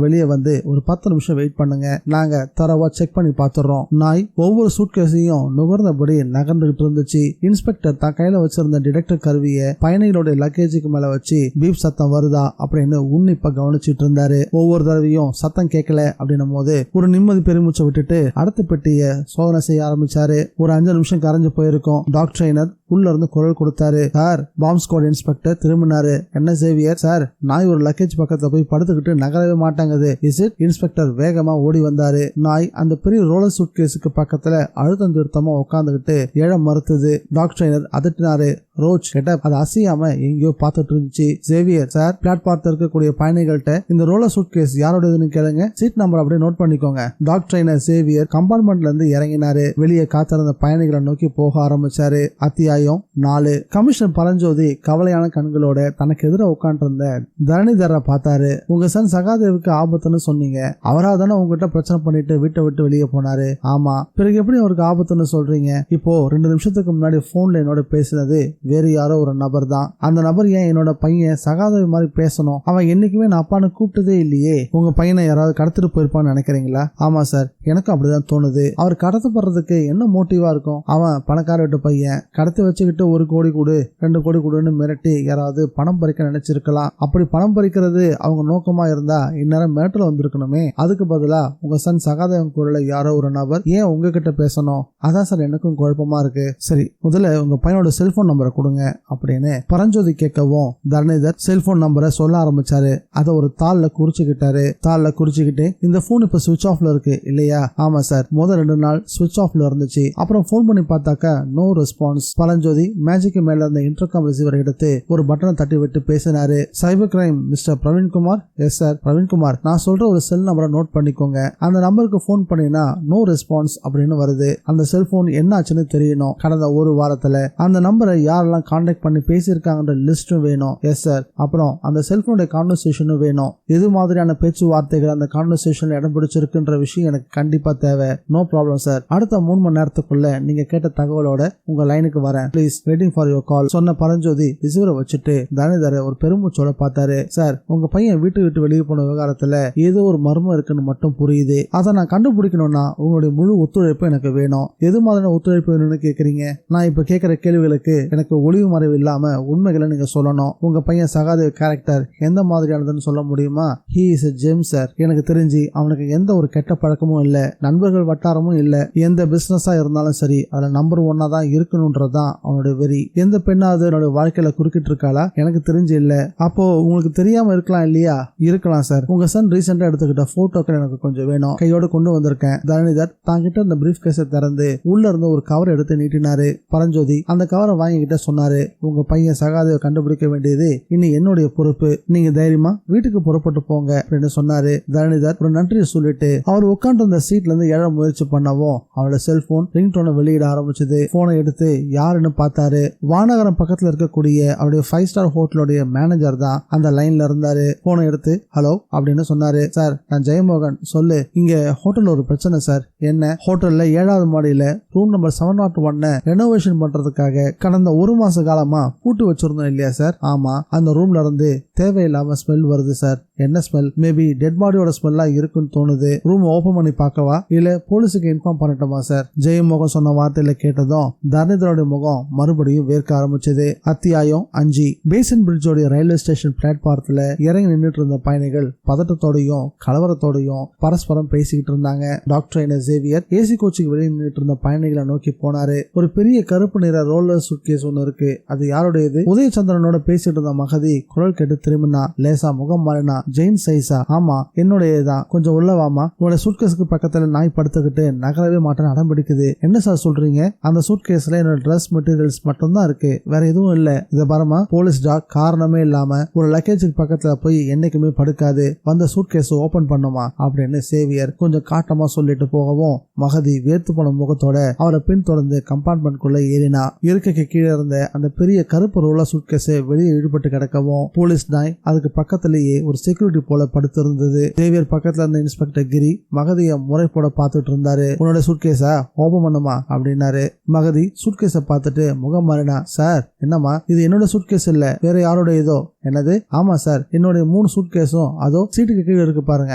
வெளியே வந்து ஒரு 10 நிமிஷம் வெயிட் பண்ணுங்க, நாங்க தரவா செக் பண்ணி பாத்துறோம். நாய் ஒவ்வொரு சூட்கேஸையும் நுகர்ந்தபடி நகர்ந்துகிட்டு இருந்துச்சு. இன்ஸ்பெக்டர் தான் கையில வச்சிருந்த டிடெக்டர் கருவியை பயணிகளுடைய லக்கேஜுக்கு மேல வச்சு பீப் சத்தம் வருதா அப்படின்னு உன்னிப்பா கவனிச்சிட்டு இருந்தாரு. ஒவ்வொரு தடவையும் சத்தம் கேட்கல அப்படின்னும் போது ஒரு நிம்மதி பெருமூச்சை விட்டுட்டு அடுத்த பெட்டிய சோதனை செய்ய ஆரம்பிச்சாரு. ஒரு 5 நிமிஷம் கரைஞ்சு போயிருக்கும். டாக் ட்ரெயினர் உள்ள இருந்து குரல் கொடுத்தாரு. சார், பாம்ப் ஸ்குவாட் இன்ஸ்பெக்டர் திரும்பினாரு. என்ன சேவியர் சார், நாய் ஒரு லக்கேஜ் பக்கத்துல போய் படுத்துக்கிட்டு நகரவே மாட்டாங்குது. Is it? இன்ஸ்பெக்டர் வேகமா ஓடி வந்தாரு. நாய் அந்த பெரிய ரோலர் சூட் கேஸுக்கு பக்கத்துல அழுத்தம் திருத்தமா உட்காந்துக்கிட்டு எழ மறுத்தது. Talk trainer அதட்டினாரு. ரோச் கேட்ட அது அசையாம எங்கேயோ பார்த்துட்டு இருந்துச்சு. சேவியர் சார், பிளாட்பார்த்து இருக்கக்கூடிய பயணிகள்கிட்ட இந்த ரோலர் சூட் கேஸ் யாரோடதுன்னு கேளுங்க, சீட் நம்பர் அப்படியே நோட் பண்ணிக்கோங்க. டாக் ட்ரெயினர் சேவியர் கம்பார்ட்மெண்ட்ல இருந்து இறங்கினாரு. வெளியே காத்திருந்த பயணிகளை நோக்கி போக ஆரம்பிச்சாரு. அத்தியாயம் 4. கமிஷனர் பரஞ்சோதி கவலையான கண்களோட தனக்கு எதிராக உட்காண்டிருந்த தரணிதரை பார்த்தாரு. உங்க சன் சகாதேவுக்கு ஆபத்துன்னு சொன்னீங்க, அவரா தானே உங்ககிட்ட பிரச்சனை பண்ணிட்டு வீட்டை விட்டு வெளியே போனாரு? ஆமா. பிறகு எப்படி அவருக்கு ஆபத்துன்னு சொல்றீங்க? இப்போ 2 நிமிஷத்துக்கு முன்னாடி போன்ல என்னோட பேசினது வேறு யாரோ ஒரு நபர் தான். அந்த நபர் ஏன் என்னோட பையன் சகாதேவி மாதிரி பேசணும்? அவன் என்னைக்குமே நான் அப்பான்னு கூப்பிட்டதே இல்லையே. உங்க பையனை யாராவது கடத்திட்டு போயிருப்பான்னு நினைக்கிறீங்களா? ஆமா சார், எனக்கும் அப்படிதான் தோணுது. அவர் கடத்தப்படுறதுக்கு என்ன மோட்டிவா இருக்கும்? அவன் பணக்கார வீட்டு பையன், கடத்தி வச்சுக்கிட்டு 1 கோடி கொடு 2 கோடி கொடுன்னு மிரட்டி யாராவது பணம் பறிக்க நினைச்சிருக்கலாம். அப்படி பணம் பறிக்கிறது அவங்க நோக்கமா இருந்தா இந்நேரம் மிரட்டல் வந்திருக்கணுமே. அதுக்கு பதிலா உங்க சன் சகாதேவன் குரல யாரோ ஒரு நபர் ஏன் உங்ககிட்ட பேசணும்? அதான் சார் எனக்கும் குழப்பமா இருக்கு. சரி, முதல்ல உங்க பையனோட செல்போன் நம்பரை கொடுங்க அப்படின்னு பரஞ்சோதி கேட்கவும் தரணிதர் செல்போன் நம்பரை சொல்ல ஆரம்பிச்சாரு. அதை ஒரு தாள்ல குறிச்சுக்கிட்டாரு. தாள்ல குறிச்சுக்கிட்டு இந்த போன் இப்ப சுவிட்ச் ஆஃப்ல இருக்கு இல்லையா? ஆமா சார், முதல் 2 நாள் சுவிட்ச் ஆஃப்ல இருந்துச்சு. அப்புறம் போன் பண்ணி பார்த்தாக்கா நோ ரெஸ்பான்ஸ். பரஞ்சோதி மேஜிக்கு மேல இருந்த இன்டர்காம் ரிசீவரை எடுத்து ஒரு பட்டனை தட்டி விட்டு பேசினாரு. Cyber crime mister Praveenkumar. Yes sir. Praveenkumar, நான் சொல்ற ஒரு செல் நம்பரை நோட் பண்ணிக்கோங்க. அந்த நம்பருக்கு போன் பண்ணினா நோ ரெஸ்பான்ஸ் அப்படின்னு வருது. அந்த செல்போன் என்ன ஆச்சுன்னு தெரியணும். கடந்த 1 வாரத்துல அந்த நம்பரை யாரெல்லாம் கான்டாக்ட் பண்ணி பேசியிருக்காங்கன்ற லிஸ்டும் வேணும். Yes sir. அப்புறம் அந்த செல்போனுடைய கான்வர்சேஷனும் வேணும். எது மாதிரியான பேச்சுவார்த்தைகள் அந்த கான்வர்சேஷன்ல இடம் பிடிச்சிருக்குன்ற விஷயம் எனக்கு கண்டிப்பா தேவை. No problem sir. அடுத்த 3 மணி நேரத்துக்குள்ள நீங்க கேட்ட தகவலோட உங்க லைனுக்கு வரேன். ப்ளீஸ் வெயிட்டிங் ஃபார் யுவர் கால் சொன்ன பரஞ்சோதி ரிசீவரை வச்சுட்டு தரணிதரை ஒரு பெருமூச்சோட பார்த்தாரு. சார், உங்க பையன் வீட்டு விட்டு வெளியே போன விவகாரத்துல ஏதோ ஒரு மர்மம் இருக்குன்னு மட்டும் புரியுது. அதை நான் கண்டுபிடிக்கணும்னா உங்களுடைய முழு ஒத்துழைப்பு எனக்கு வேணும். எது மாதிரியான ஒத்துழைப்பு வேணும்னு கேக்குறீங்க? நான் இப்ப கேட்கிற கேள்விகளுக்கு எனக்கு ஒளிவு மறைவு இல்லாம உண்மைகளை நீங்க சொல்லணும். உங்க பையன் சகாதேவ் கேரக்டர் எந்த மாதிரியானதுன்னு சொல்ல முடியுமா? He is a GeM sir. எனக்கு தெரிஞ்சு அவனுக்கு எந்த ஒரு கெட்ட பழக்கமும் இல்ல, நண்பர்கள் வட்டாரமும் இல்ல. எந்த பிசினஸா இருந்தாலும் சரி அதுல நம்பர் 1 தான் இருக்கணும்ன்றதுதான் அவனுடைய வெறி. எந்த பெண்ணாவது என்னோட வாழ்க்கையில குறுக்கிட்டு இருக்காளா? எனக்கு தெரிஞ்சு இல்ல. அப்போ உங்களுக்கு தெரியாம இருக்கலாம் இல்லையா? இருக்கலாம் சார். உங்க சன் ரீசெண்டா எடுத்துக்கிட்ட போட்டோக்கள் எனக்கு கொஞ்சம் வேணும், கையோட கொண்டு வந்திருக்கேன். தரணிதர் தாங்கிட்ட இந்த பிரீஃப் கேஸை திறந்து உள்ள இருந்து ஒரு கவர் எடுத்து நீட்டினாரு. பரஞ்சோதி அந்த கவரை வாங்கிக்கிட்ட சொன்னாரு, உங்க பையன் சகாதேவ கண்டுபிடிக்க வேண்டியது இனி என்னுடைய பொறுப்பு. நீங்க தைரியமா வீட்டுக்கு புறப்பட்டு போங்க அப்படின்னு சொன்னாரு. தரணிதர் ஒரு நன்றியை சொல்லிட்டு அவர் உட்காந்து இருந்த சீட்ல இருந்து எழ முயற்சி பண்ணவும் அவரோட செல்போன் ரிங்டோனை வெளியிட ஆரம்பிச்சது. போனை எடுத்து யாருன்னு பார்த்தாரு. வானகரம் பக்கத்துல இருக்கக்கூடிய அவருடைய 5 ஸ்டார் ஹோட்டலுடைய மேனேஜர் தான் அந்த லைன்ல இருந்தாரு. போனை எடுத்து ஹலோ அப்படின்னு சொன்னாரு. சார், நான் ஜெயமோகன். சொல்லு, இங்க ஹோட்டல்ல ஒரு பிரச்சனை சார். என்ன? ஹோட்டல்ல 7வது மாடியில ரூம் நம்பர் 701 ரெனோவேஷன் பண்றதுக்காக கடந்த 1 மாச காலமா பூட்டு வச்சிருந்தோம் இல்லையா சார்? ஆமா. அந்த ரூம்ல இருந்து தேவையில்லாம ஸ்மெல் வருது சார். என்ன ஸ்மெல்? மேபி டெட் பாடியோட ஸ்மெல்லா இருக்குன்னு தோணுது. ரூம் ஓபன் பண்ணி பார்க்கவா இல்ல போலீஸுக்கு இன்ஃபார்ம் பண்ணட்டுமா சார்? ஜெயமோகன் சொன்ன வார்த்தையில கேட்டதும் தரணிதரோட முகம் மறுபடியும் வேர்க்க ஆரம்பிச்சது. அத்தியாயம் 5. பேசன் பிரிட்ஜோட ரயில்வே ஸ்டேஷன் பிளாட்பாரத்துல இறங்கி நின்றுட்டு இருந்த பயணிகள் பதட்டத்தோடையும் கலவரத்தோடையும் பரஸ்பரம் பேசிக்கிட்டு இருந்தாங்க. டாக்டர் சேவியர் ஏசி கோச்சுக்கு வெளியே நின்றுட்டு இருந்த பயணிகளை நோக்கி போனாரு. ஒரு பெரிய கருப்பு நிற ரோலர் சூட்கேஸ் ஒன்னு இருக்கு, அது யாருடையது? உதயச்சந்திரனோட பேசிட்டு இருந்த மகதி குரல் கேட்டு திரும்பினா. லேசா முகம் மாறினா. ஜெயின் சைஸா? ஆமா, என்னுடையதான். கொஞ்சம் உள்ளவாமா. உங்களோட சூட்கேஸுக்கு பக்கத்துல நாய் படுத்துக்கிட்டு நகரவே மாட்டேன்னு அடம் பிடிக்குது. என்ன சார் சொல்றீங்க? அந்த சூட்கேஸ் சூட்கேஸ்ல என்னோட ட்ரெஸ் மெட்டீரியல்ஸ் மட்டும் தான் இருக்கு, வேற எதுவும் இல்ல. இத பாருமா, போலீஸ் டாக் காரணமே இல்லாம ஒரு லக்கேஜுக்கு பக்கத்துல போய் என்னைக்குமே படுக்காது, வந்த சூட்கேஸ் ஓபன் பண்ணுமா அப்படின்னு சேவியர் கொஞ்சம் காட்டமா சொல்லிட்டு போகவும் மகதி வேர்த்து போன முகத்தோட அவரை பின்தொடர்ந்து கம்பார்ட்மெண்ட் குள்ள ஏறினா. இருக்கைக்கு கீழே இருந்த அந்த பெரிய கருப்பு ரோலா சூட்கேஸ் வெளியே ஈடுபட்டு கிடக்கவும் போலீஸ் நாய் அதுக்கு பக்கத்திலேயே ஒரு செக்யூரிட்டி போல படுத்து இருந்தது. சேவியர் பக்கத்துல இருந்த இன்ஸ்பெக்டர் கிரி மகதிய முறை போட பாத்துட்டு இருந்தாரு. உன்னோட சூட்கேஸா ஓபன் பண்ணுமா அப்படின்னாரு. மகதி சூட்கேஸ பார்த்துட்டு முகம் மாறினா. சார் என்னமா, இது என்னோட சூட்கேஸ் இல்ல, வேற யாரோட ஏதோ. என்னது? ஆமா சார், என்னுடைய 3 சூட்கேஸும் அதோ சீட்டுக்கு கீழே இருக்கு பாருங்க.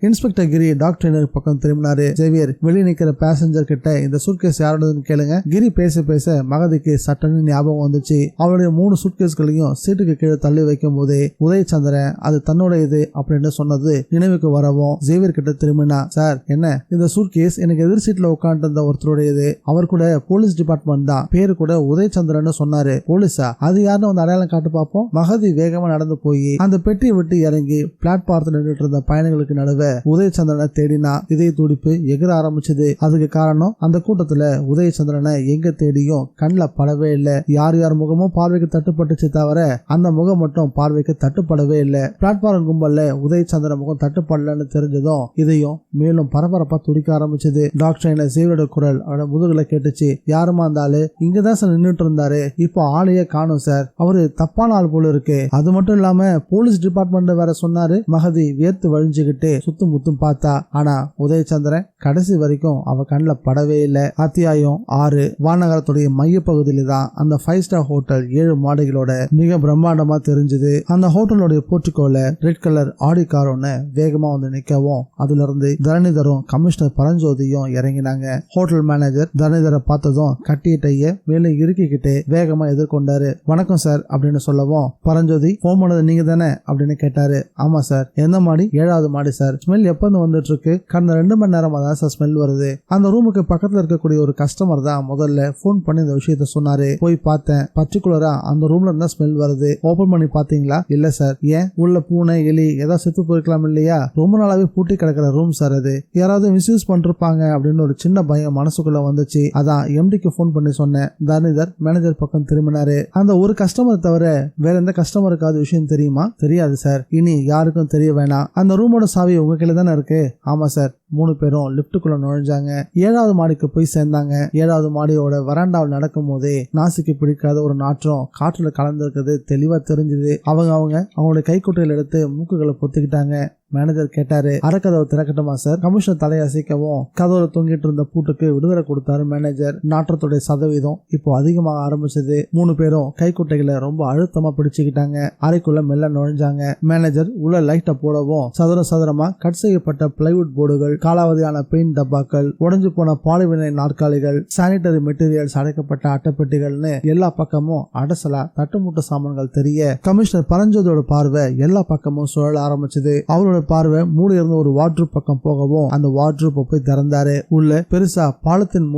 இன்ஸ்பெக்டர் கிரி டாக்டர் பக்கம் திரும்பினாரு. சேவியர் வெளியே நிக்கிற பேசஞ்சர் கிட்ட இந்த சூட்கேஸ் யாரோடதுன்னு கேளுங்க. கிரி பேச பேச மகதிக்கு சட்டன்னு ஞாபகம் வந்துச்சு. அவளுடைய 3 சூட்கேஸ்களையும் சீட்டுக்கு கீழே தள்ளி வைக்கும் போதே உதயச்சந்திரன் அது தன்னோட இது அப்படின்னு சொன்னது நினைவுக்கு வரவும் சேவியர் கிட்ட திரும்பினா. சார் என்ன, இந்த சூட்கேஸ் எனக்கு எதிர் சீட்ல உட்காந்து இருந்த ஒருத்தருடையது, அவர் கூட போலீஸ் டிபார்ட்மெண்ட் தான், பேரு கூட உதயச்சந்திரன் சொன்னாரு. போலீஸா? அது யாருன்னு வந்து அடையாளம் காட்டு பாப்போம். மகதி வேகமா நடந்து போய் அந்த பெட்டியை விட்டு இறங்கி பிளாட்பாரத்தில் நின்றுட்டு இருந்த பயணிகளுக்கு நடுவே உதயச்சந்திரனை தேடினா. இதய துடிப்பு எகிர ஆரம்பிச்சது. அதுக்கு காரணம் அந்த கூட்டத்துல உதயச்சந்திரனை எங்க தேடியும் கண்ணில் படவே இல்லை. யார் யார் முகமும் பார்வைக்கு தட்டுப்பட்டுச்சு தவிர அந்த முகம் மட்டும் பார்வைக்கு தட்டுப்படவே இல்லை. பிளாட்பாரம் கும்பல்ல உதயச்சந்திரன் முகம் தட்டுப்படலன்னு தெரிஞ்சதும் இதையும் மேலும் பரபரப்பா துடிக்க ஆரம்பிச்சது. டாக்டர் சேவியோட குரல் அவரோட முதுகுல கேட்டுச்சு. யாருமா இருந்தாலும் இங்கதான் சார் நின்றுட்டு இருந்தாரு, இப்போ ஆளையே காணும் சார், அவரு தப்பான ஆள் போல இருக்கு. அது மட்டும் இல்லாம போலீஸ் டிபார்ட்மெண்ட் வேற சொன்னாரு. மகதி வேர்த்து வழிஞ்சுகிட்டு சுத்தும் முத்தும் பார்த்தா. ஆனா உதயச்சந்திரன் கடைசி வரைக்கும் அவ கண்ணுல படவே இல்லை. அத்தியாயம் 6. வானகரத்துடைய மைய பகுதியில தான் அந்த 5 ஸ்டார் ஹோட்டல் 7 மாடிகளோட மிக பிரம்மாண்டமா தெரிஞ்சது. அந்த ஹோட்டலோட போர்ட்டிகோல ரெட் கலர் ஆடி கார் ஒன்னு வேகமா வந்து நிக்கவும் அதுல இருந்து தரணிதரும் கமிஷனர் பரஞ்சோதியும் இறங்கினாங்க. ஹோட்டல் மேனேஜர் தரணிதரை பார்த்ததும் கட்டியிட்டைய மேலும் இறுக்கிக்கிட்டு வேகமா எதிர்கொண்டாரு. வணக்கம் சார் அப்படின்னு சொல்லவும் பரஞ்சோதி, போன் பண்ணது நீங்க தானே அப்படின்னு கேட்டாரு. ஆமா சார். எந்த மாடி? 7வது மாடி சார். ஸ்மெல் எப்ப வந்துட்டு இருக்கு? கடந்த 2 மணி நேரமா தான் சார் ஸ்மெல் வருது. அந்த ரூமுக்கு பக்கத்துல இருக்கக்கூடிய ஒரு கஸ்டமர் தான் முதல்ல போன் பண்ணி இந்த விஷயத்த சொன்னாரு. போய் பார்த்தேன், பர்டிகுலரா அந்த ரூம்ல இருந்தா ஸ்மெல் வருது. ஓபன் பண்ணி பாத்தீங்களா? இல்ல சார். ஏன்? உள்ள பூனை எலி ஏதாவது செத்து போயிருக்கலாம் இல்லையா? ரொம்ப நாளாவே பூட்டி கிடக்கிற ரூம் சார் அது. யாராவது மிஸ்யூஸ் பண்ணிருப்பாங்க அப்படின்னு ஒரு சின்ன பயம் மனசுக்குள்ள வந்துச்சு. அதான் எம்டிக்கு போன் பண்ணி சொன்னேன். தரணிதர் மேனேஜர் பக்கம் திரும்பினாரு. அந்த ஒரு கஸ்டமர் தவிர வேற எந்த கஸ்டமருக்காவது விஷயம் தெரியுமா? தெரியாது சார். இனி யாருக்கும் தெரிய வேணாம். அந்த ரூமோட சாவி உங்க கையில தானே இருக்கு? ஆமா சார். 3 பேரும் லிப்டுக்குள்ள நுழைஞ்சாங்க. 7வது மாடிக்கு போய் சேர்ந்தாங்க. 7வது மாடியோட வராண்டாவில் நடக்கும் போதே நாசிக்கு பிடிக்காத ஒரு நாற்றம் காற்றுல கலந்துருக்குது தெளிவா தெரிஞ்சது. அவங்களுடைய கைக்குட்டையில் எடுத்து மூக்குகளை பொத்திக்கிட்டாங்க. மேனேஜர் கேட்டாரு, அறக்கதவை திறக்கட்டுமா சார்? கமிஷனர் தலையசைக்கவும் கதவுல தொங்கிட்டு இருந்த பூட்டுக்கு விடுதலை கொடுத்தாரு மேனேஜர். நாற்றத்துடைய சதவீதம் இப்போ அதிகமாக ஆரம்பிச்சது. 3 பேரும் கைக்குட்டைகளை ரொம்ப அழுத்தமா பிடிச்சுக்கிட்டாங்க. அறைக்குள்ள மெல்ல நுழைஞ்சாங்க. மேனேஜர் உள்ள லைட்டை போடவும் சதுரமா கட் செய்யப்பட்ட பிளைவுட் போர்டுகள், காலாவதியான பெயிண்ட் டப்பாக்கள், உடைஞ்சு போன பாலிவினை நாற்காலிகள், சானிட்டரி மெட்டீரியல்ஸ் அடைக்கப்பட்ட அட்டைப்பெட்டிகள்னு எல்லா பக்கமும் அடசலா தட்டுமுட்ட சாமான்கள் தெரிய கமிஷனர் பரஞ்சோதியோட பார்வை எல்லா பக்கமும் சுழல ஆரம்பிச்சது. அவரோட பார்வை மூடி இருந்த ஒரு வார்ட்ரூப் பக்கம் போகவும் அந்த வார்ட்ரூப் போய் திறந்தாரு. உள்ள பெருசா பாலத்தின்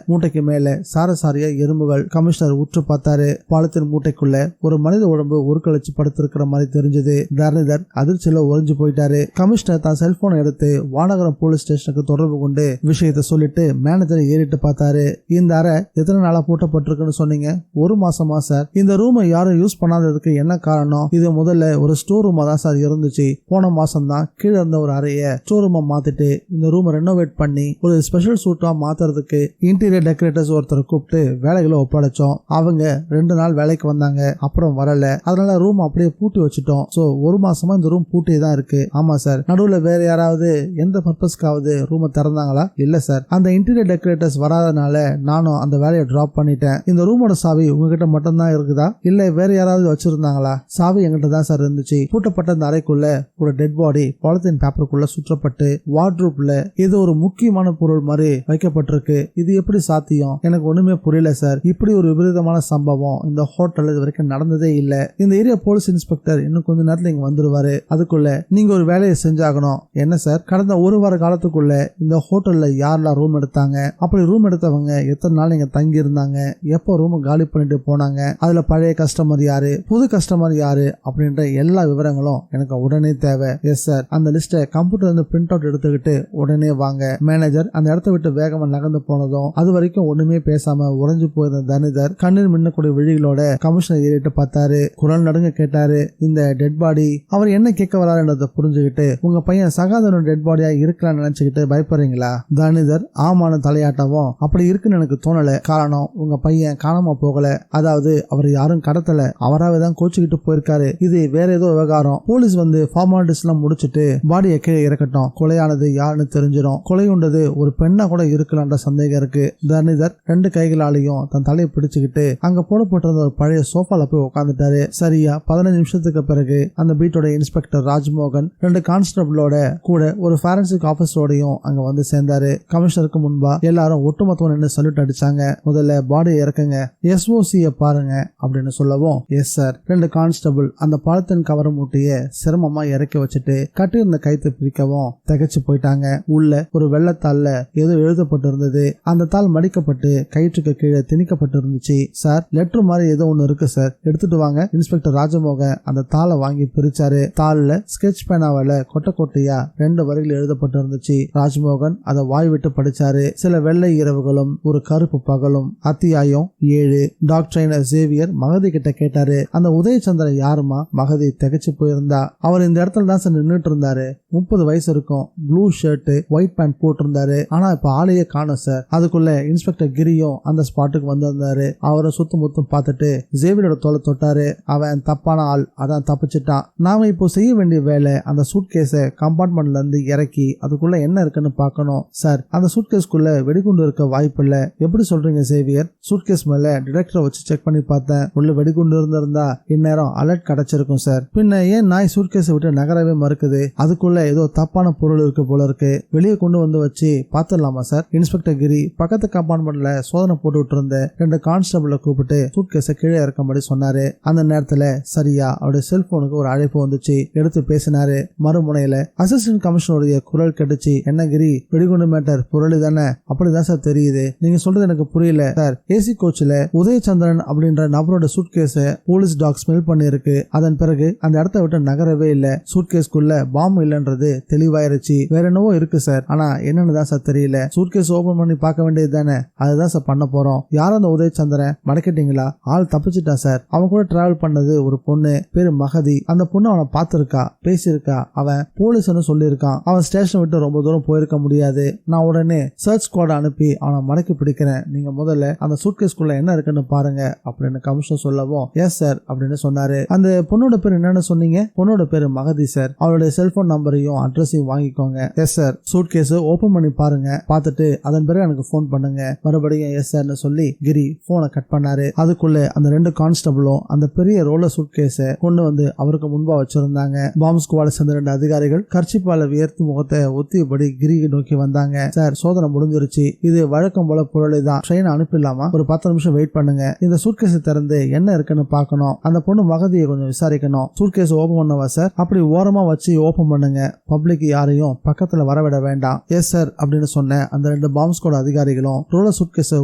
மூட்டைக்கு மேல சாரசாரியா எறும்புகள். கமிஷனர் உற்று பார்த்தாரு. பாலத்தின் மூட்டைக்குள்ள ஒரு மனித உடம்பு உருக்களிச்சு படுத்திருக்கிற மாதிரி தெரிஞ்சது. தரணிதர் அதிர்ச்சியில உறைஞ்சு போயிட்டாரு. கமிஷனர் தான் செல்போனை எடுத்து வானகரம் போலீஸ் ஸ்டேஷனுக்கு தொடர்பு கொண்டு விஷயத்த சொல்லிட்டு மேனேஜரை ஏறிட்டு பார்த்தாரு. இந்த அறை எத்தனை நாளா பூட்டப்பட்டிருக்குன்னு சொன்னீங்க? 1 மாசமா சார். இந்த ரூமை யாரும் யூஸ் பண்ணாததுக்கு என்ன காரணம்? இது முதல்ல ஒரு ஸ்டோர் ரூமா தான் சார் இருந்துச்சு. போன மாசம் தான் கீழே இருந்த ஒரு அறைய ஸ்டோர் ரூமா மாத்திட்டு இந்த ரூமை ரெனோவேட் பண்ணி ஒரு ஸ்பெஷல் சூட்டா மாத்துறதுக்கு இன்டீரியர் டெக்கரேட்டர்ஸ் ஒருத்தரை கூப்பிட்டு வேலைகளை ஒப்படைச்சோம். அவங்க 2 நாள் வேலைக்கு வந்தாங்க, அப்புறம் வரல. அதனால ரூம் அப்படியே பூட்டி வச்சுட்டோம். சோ 1 மாசமா இந்த ரூம் பூட்டியே தான் இருக்கு. ஆமா சார். நடுவுல வேற யாராவது எந்த பர்பஸ்க்காவது ரூமை திறந்தாங்களா? இல்ல சார். அந்த இன்டீரியர் டெக்கரேட்டர்ஸ் வராதனால நானும் அந்த வேலையை டிராப் பண்ணிட்டேன். இந்த ரூமோட சாவி உங்ககிட்ட மட்டும் தான் இருக்குதா இல்ல வேற யாராவது வச்சிருந்தாங்களா? சாவி எங்கிட்ட தான் சார் இருந்துச்சு. பூட்டப்பட்ட அந்த அறைக்குள்ள ஒரு டெட் பாடி பாலித்தீன் பேப்பருக்குள்ள சுற்றப்பட்டு வார்ட்ரூப்ல ஏதோ ஒரு முக்கியமான பொருள் மாதிரி வைக்கப்பட்டிருக்கு. இது எப்படி சாத்தியம்? எனக்கு ஒண்ணுமே புரியல சார். இப்படி ஒரு விபரீதமான சம்பவம் இந்த ஹோட்டல் இது வரைக்கும் நடந்ததே இல்ல. இந்த ஏரியா போலீஸ் இன்ஸ்பெக்டர் இன்னும் கொஞ்ச நேரத்துல இங்க வந்துருவாரு. அதுக்குள்ள நீங்க ஒரு வேலையை செஞ்சாகணும். என்ன சார்? கடந்த 1 வார கால காலத்துக்குள்ள இந்த ஹோட்டல்ல யாரெல்லாம் ரூம் எடுத்தாங்க, அப்படி ரூம் எடுத்தவங்க எத்தனை நாள் இங்க தங்கி இருந்தாங்க, எப்போ ரூம் காலி பண்ணிட்டு போனாங்க, அதுல பழைய கஸ்டமர் யாரு, புது கஸ்டமர் யாரு அப்படின்ற எல்லா விவரங்களும் எனக்கு உடனே தேவை. Yes sir. அந்த லிஸ்ட்டை கம்ப்யூட்டர்ல இருந்து பிரிண்ட் அவுட் எடுத்துக்கிட்டு உடனே வாங்க. மேனேஜர் அந்த இடத்த விட்டு வேகமா நகர்ந்து போனதும் அது வரைக்கும் ஒண்ணுமே பேசாம உறைஞ்சு போயிருந்த தனிதர் கண்ணீர் மின்னக்கூடிய விழிகளோட கமிஷனர் ஏறிட்டு பார்த்தாரு. குரல் நடுங்க கேட்டாரு, இந்த டெட் பாடி அவர் என்ன கேட்க வராருன்றதை புரிஞ்சுக்கிட்டு, உங்க பையன் சகாதரோட டெட் பாடியா இருக்கலாம்னு நினைச்சுக்கிட்டு பயப்படுறீங்களா? தனிதர் ஆமான தலையாட்டவும், அப்படி இருக்குன்னு எனக்கு தோணல. காரணம், உங்க பையன் காணாம போகல, அதாவது அவர் யாரும் கடத்தல, அவராவே தான் கோச்சுக்கிட்டு போயிருக்காரு. இது வேற ஏதோ விவகாரம். போலீஸ் வந்து ஃபார்மாலிட்டிஸ் எல்லாம் முடிச்சுட்டு பாடியை கீழே இறக்கட்டும். கொலையானது யாருன்னு தெரிஞ்சிடும். கொலை உண்டது ஒரு பெண்ணா கூட இருக்கலான்ற சந்தேகம் இருக்கு. தனிதர் 2 கைகளாலையும் தன் தலையை பிடிச்சுக்கிட்டு அங்க போடப்பட்டிருந்த ஒரு பழைய சோஃபால போய் உட்காந்துட்டாரு. சரியா 15 நிமிஷத்துக்கு பிறகு அந்த பீட்டோட இன்ஸ்பெக்டர் ராஜ்மோகன் 2 கான்ஸ்டபிளோட கூட ஒரு ஃபாரன்சிக் ஆபீஸரோடையும் அங்க வந்து சேர்ந்தாரு. கமிஷனருக்கு முன்பா எல்லாரும் ஒட்டுமொத்தம் நின்று சல்யூட் அடிச்சாங்க. முதல்ல பாடியை இறக்குங்க, SOC பாருங்க அப்படின்னு சொல்லவும், எஸ் சார். 2 கான்ஸ்டபிள் அந்த பாலத்தின் கவர மூட்டைய சிரமமா இறக்கி வச்சுட்டு கட்டியிருந்த கைத்தை பிரிக்கவும் திகைச்சு போயிட்டாங்க. உள்ள ஒரு வெள்ளத்தாள்ல ஏதோ எழுதப்பட்டு இருந்தது. அந்த தாள் மடிக்கப்பட்டு கயிற்றுக்கு கீழே திணிக்கப்பட்டு இருந்துச்சு. சார், லெட்டர் மாதிரி ஏதோ ஒண்ணு இருக்கு சார், எடுத்துட்டு வாங்க. இன்ஸ்பெக்டர் ராஜமோகன் அந்த தாளை வாங்கி பிரிச்சாரு. தாள்ல ஸ்கெட்ச் பேனாவால கொட்டையா 2 வரிகள் எழுதப்பட்டு இருந்துச்சு. ராஜ்மோகன் அதை வாய் விட்டு படிச்சாரு. சில வெள்ளை இரவுகளும் ஒரு கருப்பு பகலும். அத்தியாயம் 7. டாக்டர் சேவியர் மகதி கிட்ட கேட்டாரு, அந்த உதயச்சந்திரன் யாருமா? மகதி திகைச்சு போயிருந்தா. அவர் இந்த இடத்துல தான் சார் நின்றுட்டு இருந்தாரு. 30 வயசு இருக்கும். ப்ளூ ஷர்ட் ஒயிட் பேண்ட் போட்டு இருந்தாரு. ஆனா இப்ப ஆளையே காணும் சார். அதுக்குள்ள இன்ஸ்பெக்டர் கிரியும் அந்த ஸ்பாட்டுக்கு வந்திருந்தாரு. அவரை சுத்து முத்தும் பார்த்துட்டு ஜேவியரோட தோலை தொட்டாரு. அவன் தப்பான ஆள், அதான் தப்பிச்சுட்டான். நாம இப்போ செய்ய வேண்டிய வேலை அந்த சூட்கேஸை கம்பார்ட்மெண்ட்ல இருந்து இறக்கி அதுக்குள்ள என்ன இருக்குன்னு பார்க்கணும். சார், அந்த சூட்கேஸ்க்குள்ள வெடிகுண்டு இருக்க வாய்ப்பு இல்ல. எப்படி சொல்றீங்க சேவியர்? சூட்கேஸ் மேல டிடெக்டரை வச்சு செக் பண்ணி பார்த்தேன். உள்ள வெடிகுண்டு இருந்திருந்தா இந்நேரம் அலர்ட் கிடைச்சிருக்கும் சார். பின்ன ஏன் நாய் சூட்கேஸை விட்டு நகரவே மறுக்குது? அதுக்குள்ள ஏதோ தப்பான பொருள் இருக்கு போல இருக்கு. வெளியே கொண்டு வந்து வச்சு பாத்துடலாமா சார்? இன்ஸ்பெக்டர் கிரி பக்கத்து கம்பார்ட்மெண்ட்ல சோதனை போட்டுட்டு இருந்த 2 கான்ஸ்டபிளை கூப்பிட்டு சூட்கேஸை கீழே இறக்கும்படி சொன்னாரு. அந்த நேரத்துல சரியா அவருடைய செல்போனுக்கு ஒரு அழைப்பு வந்துச்சு. எடுத்து பேசினாரு. மறுமுனையில அசிஸ்டன்ட் கமிஷனருடைய குரல் கேட்டுச்சு. என்ன கிரி, வெடிகுண்டு மேட்டர் புரளி தானே? அப்படிதான் சார் தெரியுது. நீங்க சொல்றது எனக்கு புரியல சார். ஏசி கோச்ல உதயச்சந்திரன் அப்படின்ற நபரோட சூட்கேஸ போலீஸ் டாக் ஸ்மெல் பண்ணிருக்கு. அதன் பிறகு அந்த இடத்த விட்டு நகரவே இல்ல. சூட்கேஸ்க்குள்ள பாம்பு இல்லன்றது தெளிவாயிருச்சு. வேற என்னவோ இருக்கு சார், ஆனா என்னன்னு தான் சார் தெரியல. சூட்கேஸ் ஓபன் பண்ணி பார்க்க வேண்டியது தானே? அதுதான் சார் பண்ண போறோம். யார் அந்த உதயச்சந்திரன்? மடக்கிட்டீங்களா? ஆள் தப்பிச்சுட்டா சார். அவன் கூட டிராவல் பண்ணது ஒரு பொண்ணு, பேரு மகதி. அந்த பொண்ணு அவனை பார்த்திருக்கா, பேசியிருக்கா. அவன் போலீஸ்னு சொல்லியிருக்கான். அவன் ஸ்டேஷன் விட்டு ரொம்ப தூரம் போயிருக்க முடியாது. நான் உடனே சர்ச் ஸ்குவாட் அனுப்பி அவனை மடக்கி பிடிக்கிறேன். நீங்க முதல்ல அந்த சூட்கேஸ்க்குள்ள என்ன இருக்குன்னு பாருங்க அப்படின்னு கமிஷனர் சொல்லவும், எஸ் சார் அப்படின்னு சொன்னாரு. அந்த பொண்ணோட பேர் என்னன்னு சொன்னீங்க? பொண்ணோட பேரு மகதி சார். அவளுடைய செல்போன் நம்பரையும் அட்ரஸையும் வாங்கிக்கோங்க. Yes sir. சூட்கேஸ் ஓபன் பண்ணி பாருங்க, பார்த்துட்டு அதன் பிறகு எனக்கு போன் பண்ணுங்க. மறுபடியும் எஸ் சார்னு சொல்லி கிரி போனை கட் பண்ணாரு. அதுக்குள்ள அந்த 2 கான்ஸ்டபிளும் அந்த பெரிய ரோலர் சூட்கேஸ கொண்டு வந்து அவருக்கு முன்பா வச்சிருந்தாங்க. பாம்பு ஸ்குவாட சேர்ந்த 2 அதிகாரிகள் கர்ச்சிப்பால வியர்த்து முகத்தை ஒத்தியபடி கிரியை நோக்கி வந்தாங்க. சார், சோதனை முடிஞ்சிருச்சு. இது வழக்கம் போல பொருளை தான். ட்ரெயின் அனுப்பிடலாமா? ஒரு 10 நிமிஷம் வெயிட் பண்ணுங்க. இந்த சூட்கேஸை திறந்து என்ன இருக்குன்னு பார்க்கணும். அந்த பொண்ணு மகதியை கொஞ்சம் விசாரிக்கணும். சூட்கேஸ் ஓபன் பண்ணவா சார்? அப்படி ஓரமா வச்சு ஓபன் பண்ணுங்க. பப்ளிக் யாரையும் பக்கத்துல வரவிட வேண்டாம். எஸ் சார் அப்படின்னு சொன்ன அந்த 2 பாம்பு ஸ்குவாட் அதிகாரிகளும் ரோலர் சூட்கேஸை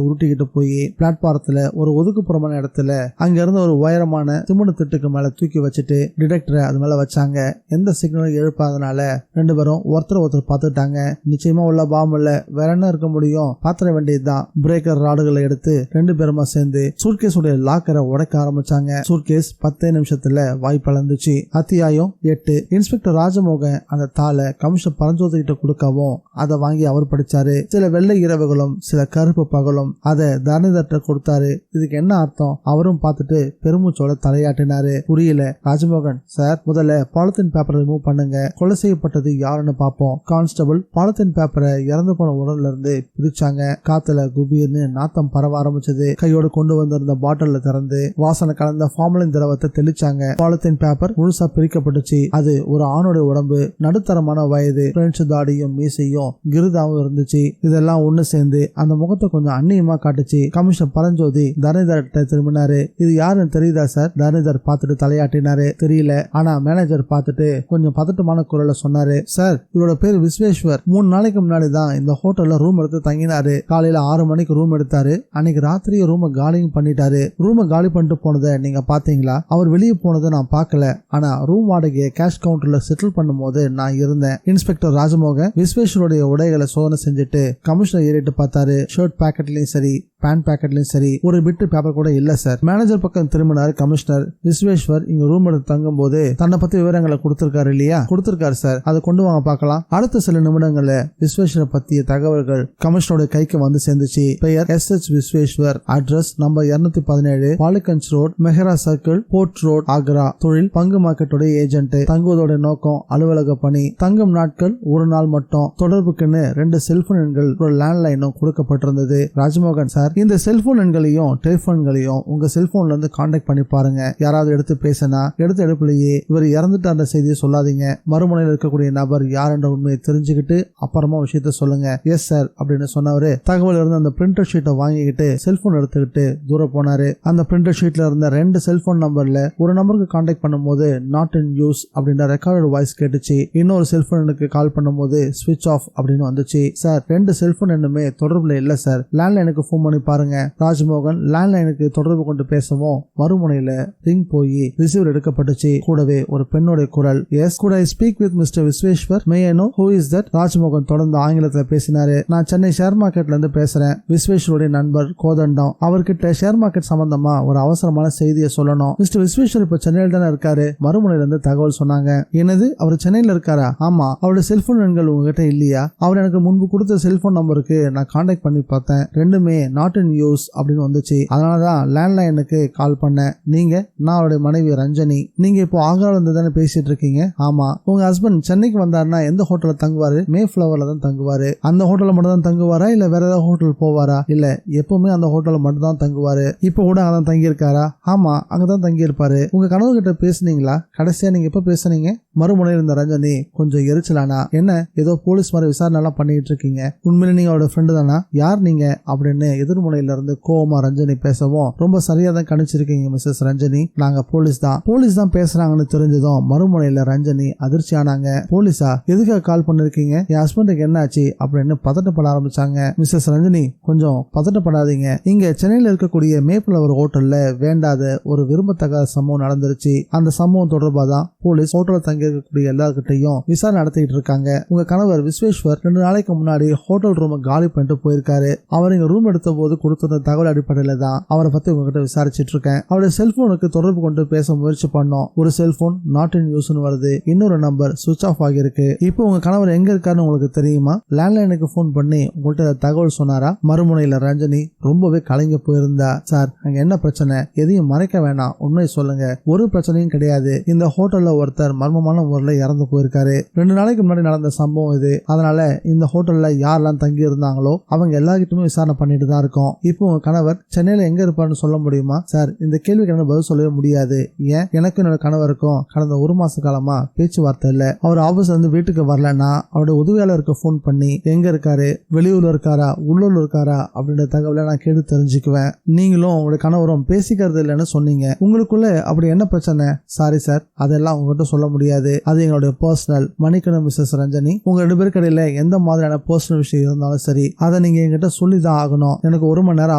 உருட்டிக்கிட்டு போய் பிளாட்பாரத்துல ஒரு ஒதுக்குப்புறமான இடத்துல அங்க இருந்த ஒரு உயரமான சிமெண்ட் திட்டுக்கு மேல தூக்கி வச்சுட்டு டிடெக்டரை அது மேல வச்சாங்க. எந்த சிக்னலும் எழுப்பாதனால 2 பேரும் ஒருத்தர் பார்த்துட்டாங்க. நிச்சயமா உள்ள பாம்பு இல்ல, வேற என்ன இருக்க முடியும்? பாத்திர வேண்டியதுதான். பிரேக்கர் ராடுகளை எடுத்து 2 பேருமா சேர்ந்து சூட்கேஸ் உடைய லாக்கரை உடைக்க ஆரம்பிச்சாங்க. சூட்கேஸ் 10 நிமிஷத்துல வாய் பழந்துச்சு. அத்தியாயம் 8. இன்ஸ்பெக்டர் ராஜமோகன் அந்த தாளை கமிஷனர் பரஞ்சோதி கிட்ட கொடுக்கவும் அதை வாங்கி அவர் படிச்சாரு. சில வெள்ளை இரவுகளும் சில கருப்பு பகலும் அதை தனிதர்ட்ட கொடுத்தாரு. இதுக்கு என்ன அர்த்தம்? அவரும் பார்த்துட்டு பெருமூச்சோட தலையாட்டினாரு. புரியல. ராஜமோகன் சார், முதல்ல பாலித்தீன் பேப்பரை ரிமூவ் பண்ணுங்க. கொலை செய்யப்பட்டது யாருன்னு பாப்போம். கான்ஸ்டபிள் பாலித்தீன் பேப்பரை இறந்து போன உடல்ல இருந்து பிரிச்சாங்க. காத்துல குபீர்னு நாத்தம் பரவ ஆரம்பிச்சது. கையோடு கொண்டு வந்திருந்த பாட்டில திறந்து வாசனை கலந்த ஃபார்மலின் திரவத்தை தெளிச்சாங்க. பாலித்தீன் பேப்பர் முழுசா பிரிக்கப்பட்டுச்சு. அது ஒரு ஆணுடைய உடம்பு, நடுத்தரமான வயது, பிரெஞ்சு தாடியும் மீசையும் கிருதாவும் இருந்துச்சு. இதெல்லாம் ஒண்ணு சேர்ந்து அந்த முகத்தை கொஞ்சம் அந்நியமா காட்டுச்சு. கமிஷனர் பரஞ்சோதி தனிதர்கிட்ட திரும்பினாரு. இது யாருன்னு தெரியுதா சார்? தனிதர் பார்த்துட்டு தலையாட்டினாரு. தெரியல. ஆனா மேனேஜர் பார்த்துட்டு கொஞ்சம் பதட்டமான குரல்ல சொன்னாரு, சார் இவரோட பேர் விஸ்வ விஸ்வேஸ்வர் 3 நாளைக்கு முன்னாடி தான் இந்த ஹோட்டல்ல ரூம் எடுத்து தங்கினாரு. காலையில 6 மணிக்கு ரூம் எடுத்தாரு. அன்னைக்கு ராத்திரியே ரூமை காலியும் பண்ணிட்டாரு. ரூமை காலி பண்ணிட்டு போனதை நீங்க பாத்தீங்களா? அவர் வெளியே போனதை நான் பார்க்கல. ஆனா ரூம் வாடகையை கேஷ் கவுண்டர்ல செட்டில் பண்ணும் போது நான் இருந்தேன். இன்ஸ்பெக்டர் ராஜமோகன் விஸ்வேஸ்வருடைய உடைகளை சோதனை செஞ்சுட்டு கமிஷனர் ஏறிட்டு பார்த்தாரு. ஷர்ட் பாக்கெட்லயும் சரி பேண்ட் பாக்கெட்லயும் சரி ஒரு பிட்டு பேப்பர் கூட இல்ல சார். மேனேஜர் பக்கம் திரும்பினாரு கமிஷனர். விஸ்வேஸ்வர் இங்க ரூம் எடுத்து தங்கும் போது தன்னை பத்தி விவரங்களை கொடுத்திருக்காரு இல்லையா? கொடுத்திருக்காரு சார். அதை கொண்டு வாங்க பார்க்கலாம். அடுத்த சில நிமிடங்கள்ல விஸ்வேஸ்வரை பத்திய தகவல்கள் கமிஷனரோட கைக்கு வந்து சேர்ந்துச்சு. பெயர் SH Vishweshwar. Address number 217 Ballygunge road, Mehra circle, fort road, Agra. தொழில் பங்கு மார்க்கெட்டோட ஏஜென்ட். தங்குவதோட நோக்கம் அலுவலக பணி. தங்கும் நாட்கள் 1 நாள் மட்டும். தொடர்புக்குன்னு 2 செல்போன் எண்கள் ஒரு லேண்ட்லைனும் கொடுக்கப்பட்டிருந்தது. ராஜமோகன் சார், இந்த செல்போன் எண்களையும் டெலிபோன்களையும் உங்க செல்போன்ல இருந்து கான்டாக்ட் பண்ணி பாருங்க. யாராவது எடுத்து பேசினா எடுத்த எடுப்புலயே இவர் இறந்துட்டார் செய்தியை சொல்லாதீங்க. மறுமுனையில் இருக்கக்கூடிய நபர் யார் என்ற உண்மையை தெரிஞ்சுக்கிட்டு அப்புறமா விஷயத்த சொல்லுங்க. எஸ் சார் அப்படின்னு சொன்னவரு தகவல் இருந்து அந்த பிரிண்டர் ஷீட்டை வாங்கிக்கிட்டு செல்போன் எடுத்துக்கிட்டு தூரம் போனாரு. அந்த பிரிண்டர் ஷீட்ல இருந்த 2 செல்போன் நம்பர்ல ஒரு நம்பருக்கு கான்டாக்ட் பண்ணும்போது நாட் இன் யூஸ் அப்படின்ற ரெக்கார்டட் வாய்ஸ் கேட்டுச்சு. இன்னொரு செல்போனுக்கு கால் பண்ணும்போது ஸ்விட்ச் ஆஃப் அப்படின்னு வந்துச்சு. சார் 2 செல்போன் எண்ணுமே தொடர்புல இல்ல சார். லேண்ட்லைனுக்கு போன் பண்ணி பாருங்க. ராஜமோகன் லேண்ட்லைனுக்கு தொடர்பு கொண்டு பேசவும் மறுமுனையில ரிங் போய் ரிசீவர் எடுக்கப்பட்டுச்சு. கூடவே ஒரு பெண்ணுடைய குரல். Yes, could I speak with Mr. Vishweshwar? May I know who is that? Rajamohan தொடர்ந்து ஆங்கிலத்தில் பேசினாரு. நான் சென்னை ஷேர் மார்க்கெட்ல இருந்து பேசுறேன். விஸ்வேஸ்வருடைய நண்பர் கோதண்டம். அவர்கிட்ட ஷேர் மார்க்கெட் சம்பந்தமா ஒரு அவசரமான செய்தியை சொல்லணும். மிஸ்டர் விஸ்வேஸ்வர் இப்ப சென்னையில் தானே இருக்காரு. மறுமுனையில இருந்து தகவல் சொன்னாங்க. என்னது, அவர் சென்னையில இருக்காரா? ஆமா. அவருடைய செல்போன் எண்கள் உங்ககிட்ட இல்லையா? அவர் எனக்கு முன்பு கொடுத்த செல்போன் நம்பருக்கு நான் கான்டாக்ட் பண்ணி பார்த்தேன். ரெண்டுமே நாட் இன் யூஸ் அப்படின்னு வந்துச்சு. அதனாலதான் லேண்ட்லைனுக்கு கால் பண்ணேன். நீங்க நான் அவருடைய மனைவி ரஞ்சனி. நீங்க இப்போ ஆக்ரால இருந்து தானே பேசிட்டு இருக்கீங்க? ஆமா. உங்க ஹஸ்பண்ட் சென்னைக்கு வந்தாருன்னா எந்த ஹோட்டல்ல தங்குவாரு? மேஃப்ளவர்ல தான் தங்குவாரு. அந்த ஹோட்டல்ல மட்டும் தான் தங்குவாரா இல்ல வேற ஏதாவது ஹோட்டல் போவாரா? இல்ல, எப்பவுமே அந்த ஹோட்டல்ல மட்டும் தான் தங்குவாரு. இப்ப கூட அங்கதான் தங்கி இருக்காரா? ஆமா, அங்கதான் தங்கி இருப்பாரு. உங்க கணவர் கிட்ட பேசுனீங்களா? கடைசியா நீங்க எப்ப பேசுனீங்க? மறுமுனையில் இருந்த ரஞ்சனி கொஞ்சம் எரிச்சலானா, என்ன ஏதோ போலீஸ் மாதிரி விசாரணை எல்லாம் பண்ணிட்டு இருக்கீங்க, உண்மையில நீங்க அவரோட ஃப்ரெண்டு தானா? யார் நீங்க அப்படின்னு எதிர்முனையில இருந்து கோவமா ரஞ்சனி பேசவும், ரொம்ப சரியா தான் கணிச்சிருக்கீங்க மிஸ்ஸஸ் ரஞ்சனி, நாங்க போலீஸ் தான் பேசுறாங்கன்னு தெரிஞ்சதும் மறுமுனையில ரஞ்சனி அதிர்ச்சி ஆனாங்க. போலீஸா? எதுக்காக கால் பண்ணிருக்கீங்க? என் ஹஸ்பண்டுக்கு என்ன ஆச்சு அப்படின்னு பதட்டப்பட ஆரம்பிச்சாங்க. மிஸ்ஸஸ் ரஞ்சனி, கொஞ்சம் பதட்டப்படாதீங்க. இங்க சென்னையில இருக்கக்கூடிய மேப்ளவர் ஹோட்டல்ல வேண்டாத ஒரு விரும்பத்தகாத சம்பவம் நடந்துருச்சு. அந்த சம்பவம் தொடர்பா தான் போலீஸ் ஹோட்டல்ல தங்கி இருக்கக்கூடிய எல்லார்கிட்டையும் விசாரணை நடத்திட்டு இருக்காங்க. உங்க கணவர் விஸ்வேஸ்வர் 2 நாளைக்கு முன்னாடி ஹோட்டல் ரூம் காலி பண்ணிட்டு போயிருக்காரு. அவர் இங்க ரூம் எடுத்த போது கொடுத்த தகவல் அடிப்படையில தான் அவரை பத்தி உங்ககிட்ட விசாரிச்சுட்டு இருக்கேன். அவருடைய செல்போனுக்கு தொடர்பு கொண்டு பேச முயற்சி பண்ணோம். ஒரு செல்போன் நாட் இன் யூஸ் வருது, இன்னொரு நம்பர் சுவிட்ச் ஆஃப் ஆகிருக்கு. இப்போ உங்க கணவர் எங்க இருக்காருன்னு உங்களுக்கு தெரியுமா? லேண்ட்லைனுக்கு போன் பண்ணி உங்கள்கிட்ட தகவல் சொன்னாரா? மறுமுனையில ரஞ்சனி ரொம்பவே கலங்கி போயிருந்தா. சார், அங்க என்ன பிரச்சனை? எதையும் மறைக்க வேணாம், உண்மை சொல்லுங்க. ஒரு பிரச்சனையும் கிடையாது. இந்த ஹோட்டல்ல ஒருத்தர் மர்மமான முறையில் இறந்து போயிருக்காரு. 2 நாளைக்கு முன்னாடி நடந்த சம்பவம் இது. அதனால இந்த ஹோட்டல்ல யாரெல்லாம் தங்கி இருந்தாங்களோ அவங்க எல்லார்கிட்டயுமே விசாரணை பண்ணிட்டு தான் இருக்கோம். இப்போ உங்க கணவர் சென்னையில எங்க இருப்பாருன்னு சொல்ல முடியுமா? சார், இந்த கேள்விக்கு எனக்கு பதில் சொல்லவே முடியாது. ஏன், எனக்கு என்னோட கணவருக்கும் கடந்த 1 மாச காலமா பேச்சுவார்த்தை இல்ல. அவர் ஆபீஸ்ல இருந்து வீட்டுக்கு வரலன்னா அவருடைய உதவியாளருக்கு போன் பண்ணி எங்க இருக்காரு, வெளியூர்ல இருக்காரா, உள்ளூர்ல இருக்காரா அப்படின்ற தகவலை நான் கேட்டு தெரிஞ்சுக்குவேன். நீங்களும் உங்களுடைய கணவரும் பேசிக்கிறது இல்லைன்னு சொன்னீங்க. உங்களுக்குள்ள அப்படி என்ன பிரச்சனை? சாரி சார், அதெல்லாம் உங்ககிட்ட சொல்ல முடியாது. அது எங்களுடைய பர்சனல். மன்னிக்கணும் மிஸ்ஸஸ் ரஞ்சனி. உங்க 2 பேருக்கு இடையில எந்த மாதிரியான பர்சனல் விஷயம் இருந்தாலும் சரி, அதை நீங்க என்கிட்ட சொல்லிதான் ஆகணும். எனக்கு 1 மணி நேரம்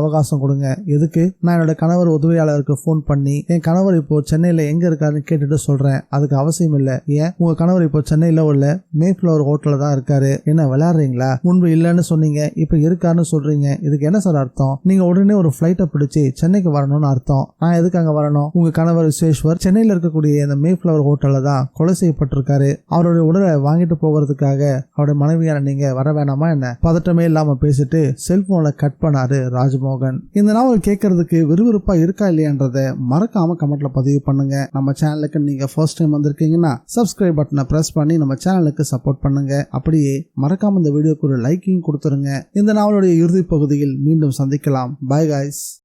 அவகாசம் கொடுங்க. எதுக்கு? நான் என்னோட கணவர் உதவியாளருக்கு போன் பண்ணி என் கணவர் இப்போ சென்னையில எங்க இருக்காருன்னு கேட்டுட்டு சொல்றேன். அதுக்கு அவசியம் இல்ல. ஏன், உங்க கணவர் இப்போ சென்னையில உள்ள மேஃப்ளவர் ஹோட்டல்ல தான் இருக்காரு. என்ன விளையாடுறீங்களா? முன்பு இல்லன்னு சொன்னீங்க, இப்ப இருக்காருன்னு சொல்றீங்க. இதுக்கு என்ன சார் அர்த்தம்? நீங்க உடனே ஒரு பிளைட்டை பிடிச்சு சென்னைக்கு வரணும்னு அர்த்தம். நான் எதுக்கு அங்க வரணும்? உங்க கணவர் விஸ்வேஸ்வர் சென்னையில இருக்கக்கூடிய இந்த மேஃப்ளவர் ஹோட்டல்ல தான் கொலை செய்யப்பட்டிருக்காரு. அவருடைய உடலை வாங்கிட்டு போகிறதுக்காக அவருடைய மனைவியான நீங்க வர வேணாமா என்ன? பதட்டமே இல்லாம பேசிட்டு செல்போன்ல கட் பண்ணாரு ராஜமோகன். இந்த நாவல் கேட்கறதுக்கு விறுவிறுப்பா இருக்கா இல்லையான்றத மறக்காம கமெண்ட்ல பதிவு பண்ணுங்க. நம்ம சேனலுக்கு நீங்க ஃபர்ஸ்ட் டைம் வந்திருக்கீங்கன்னா சப்ஸ்கிரைப் பட்டனை பிரஸ் பண்ணி நம்ம சேனலுக்கு சப்போர்ட் பண்ணுங்க. அப்படியே மறக்காம இந்த வீடியோக்கு ஒரு லைக்கையும் கொடுத்துருங்க. இந்த நாவலுடைய இறுதி பகுதியில் மீண்டும் சந்திக்கலாம். Bye guys.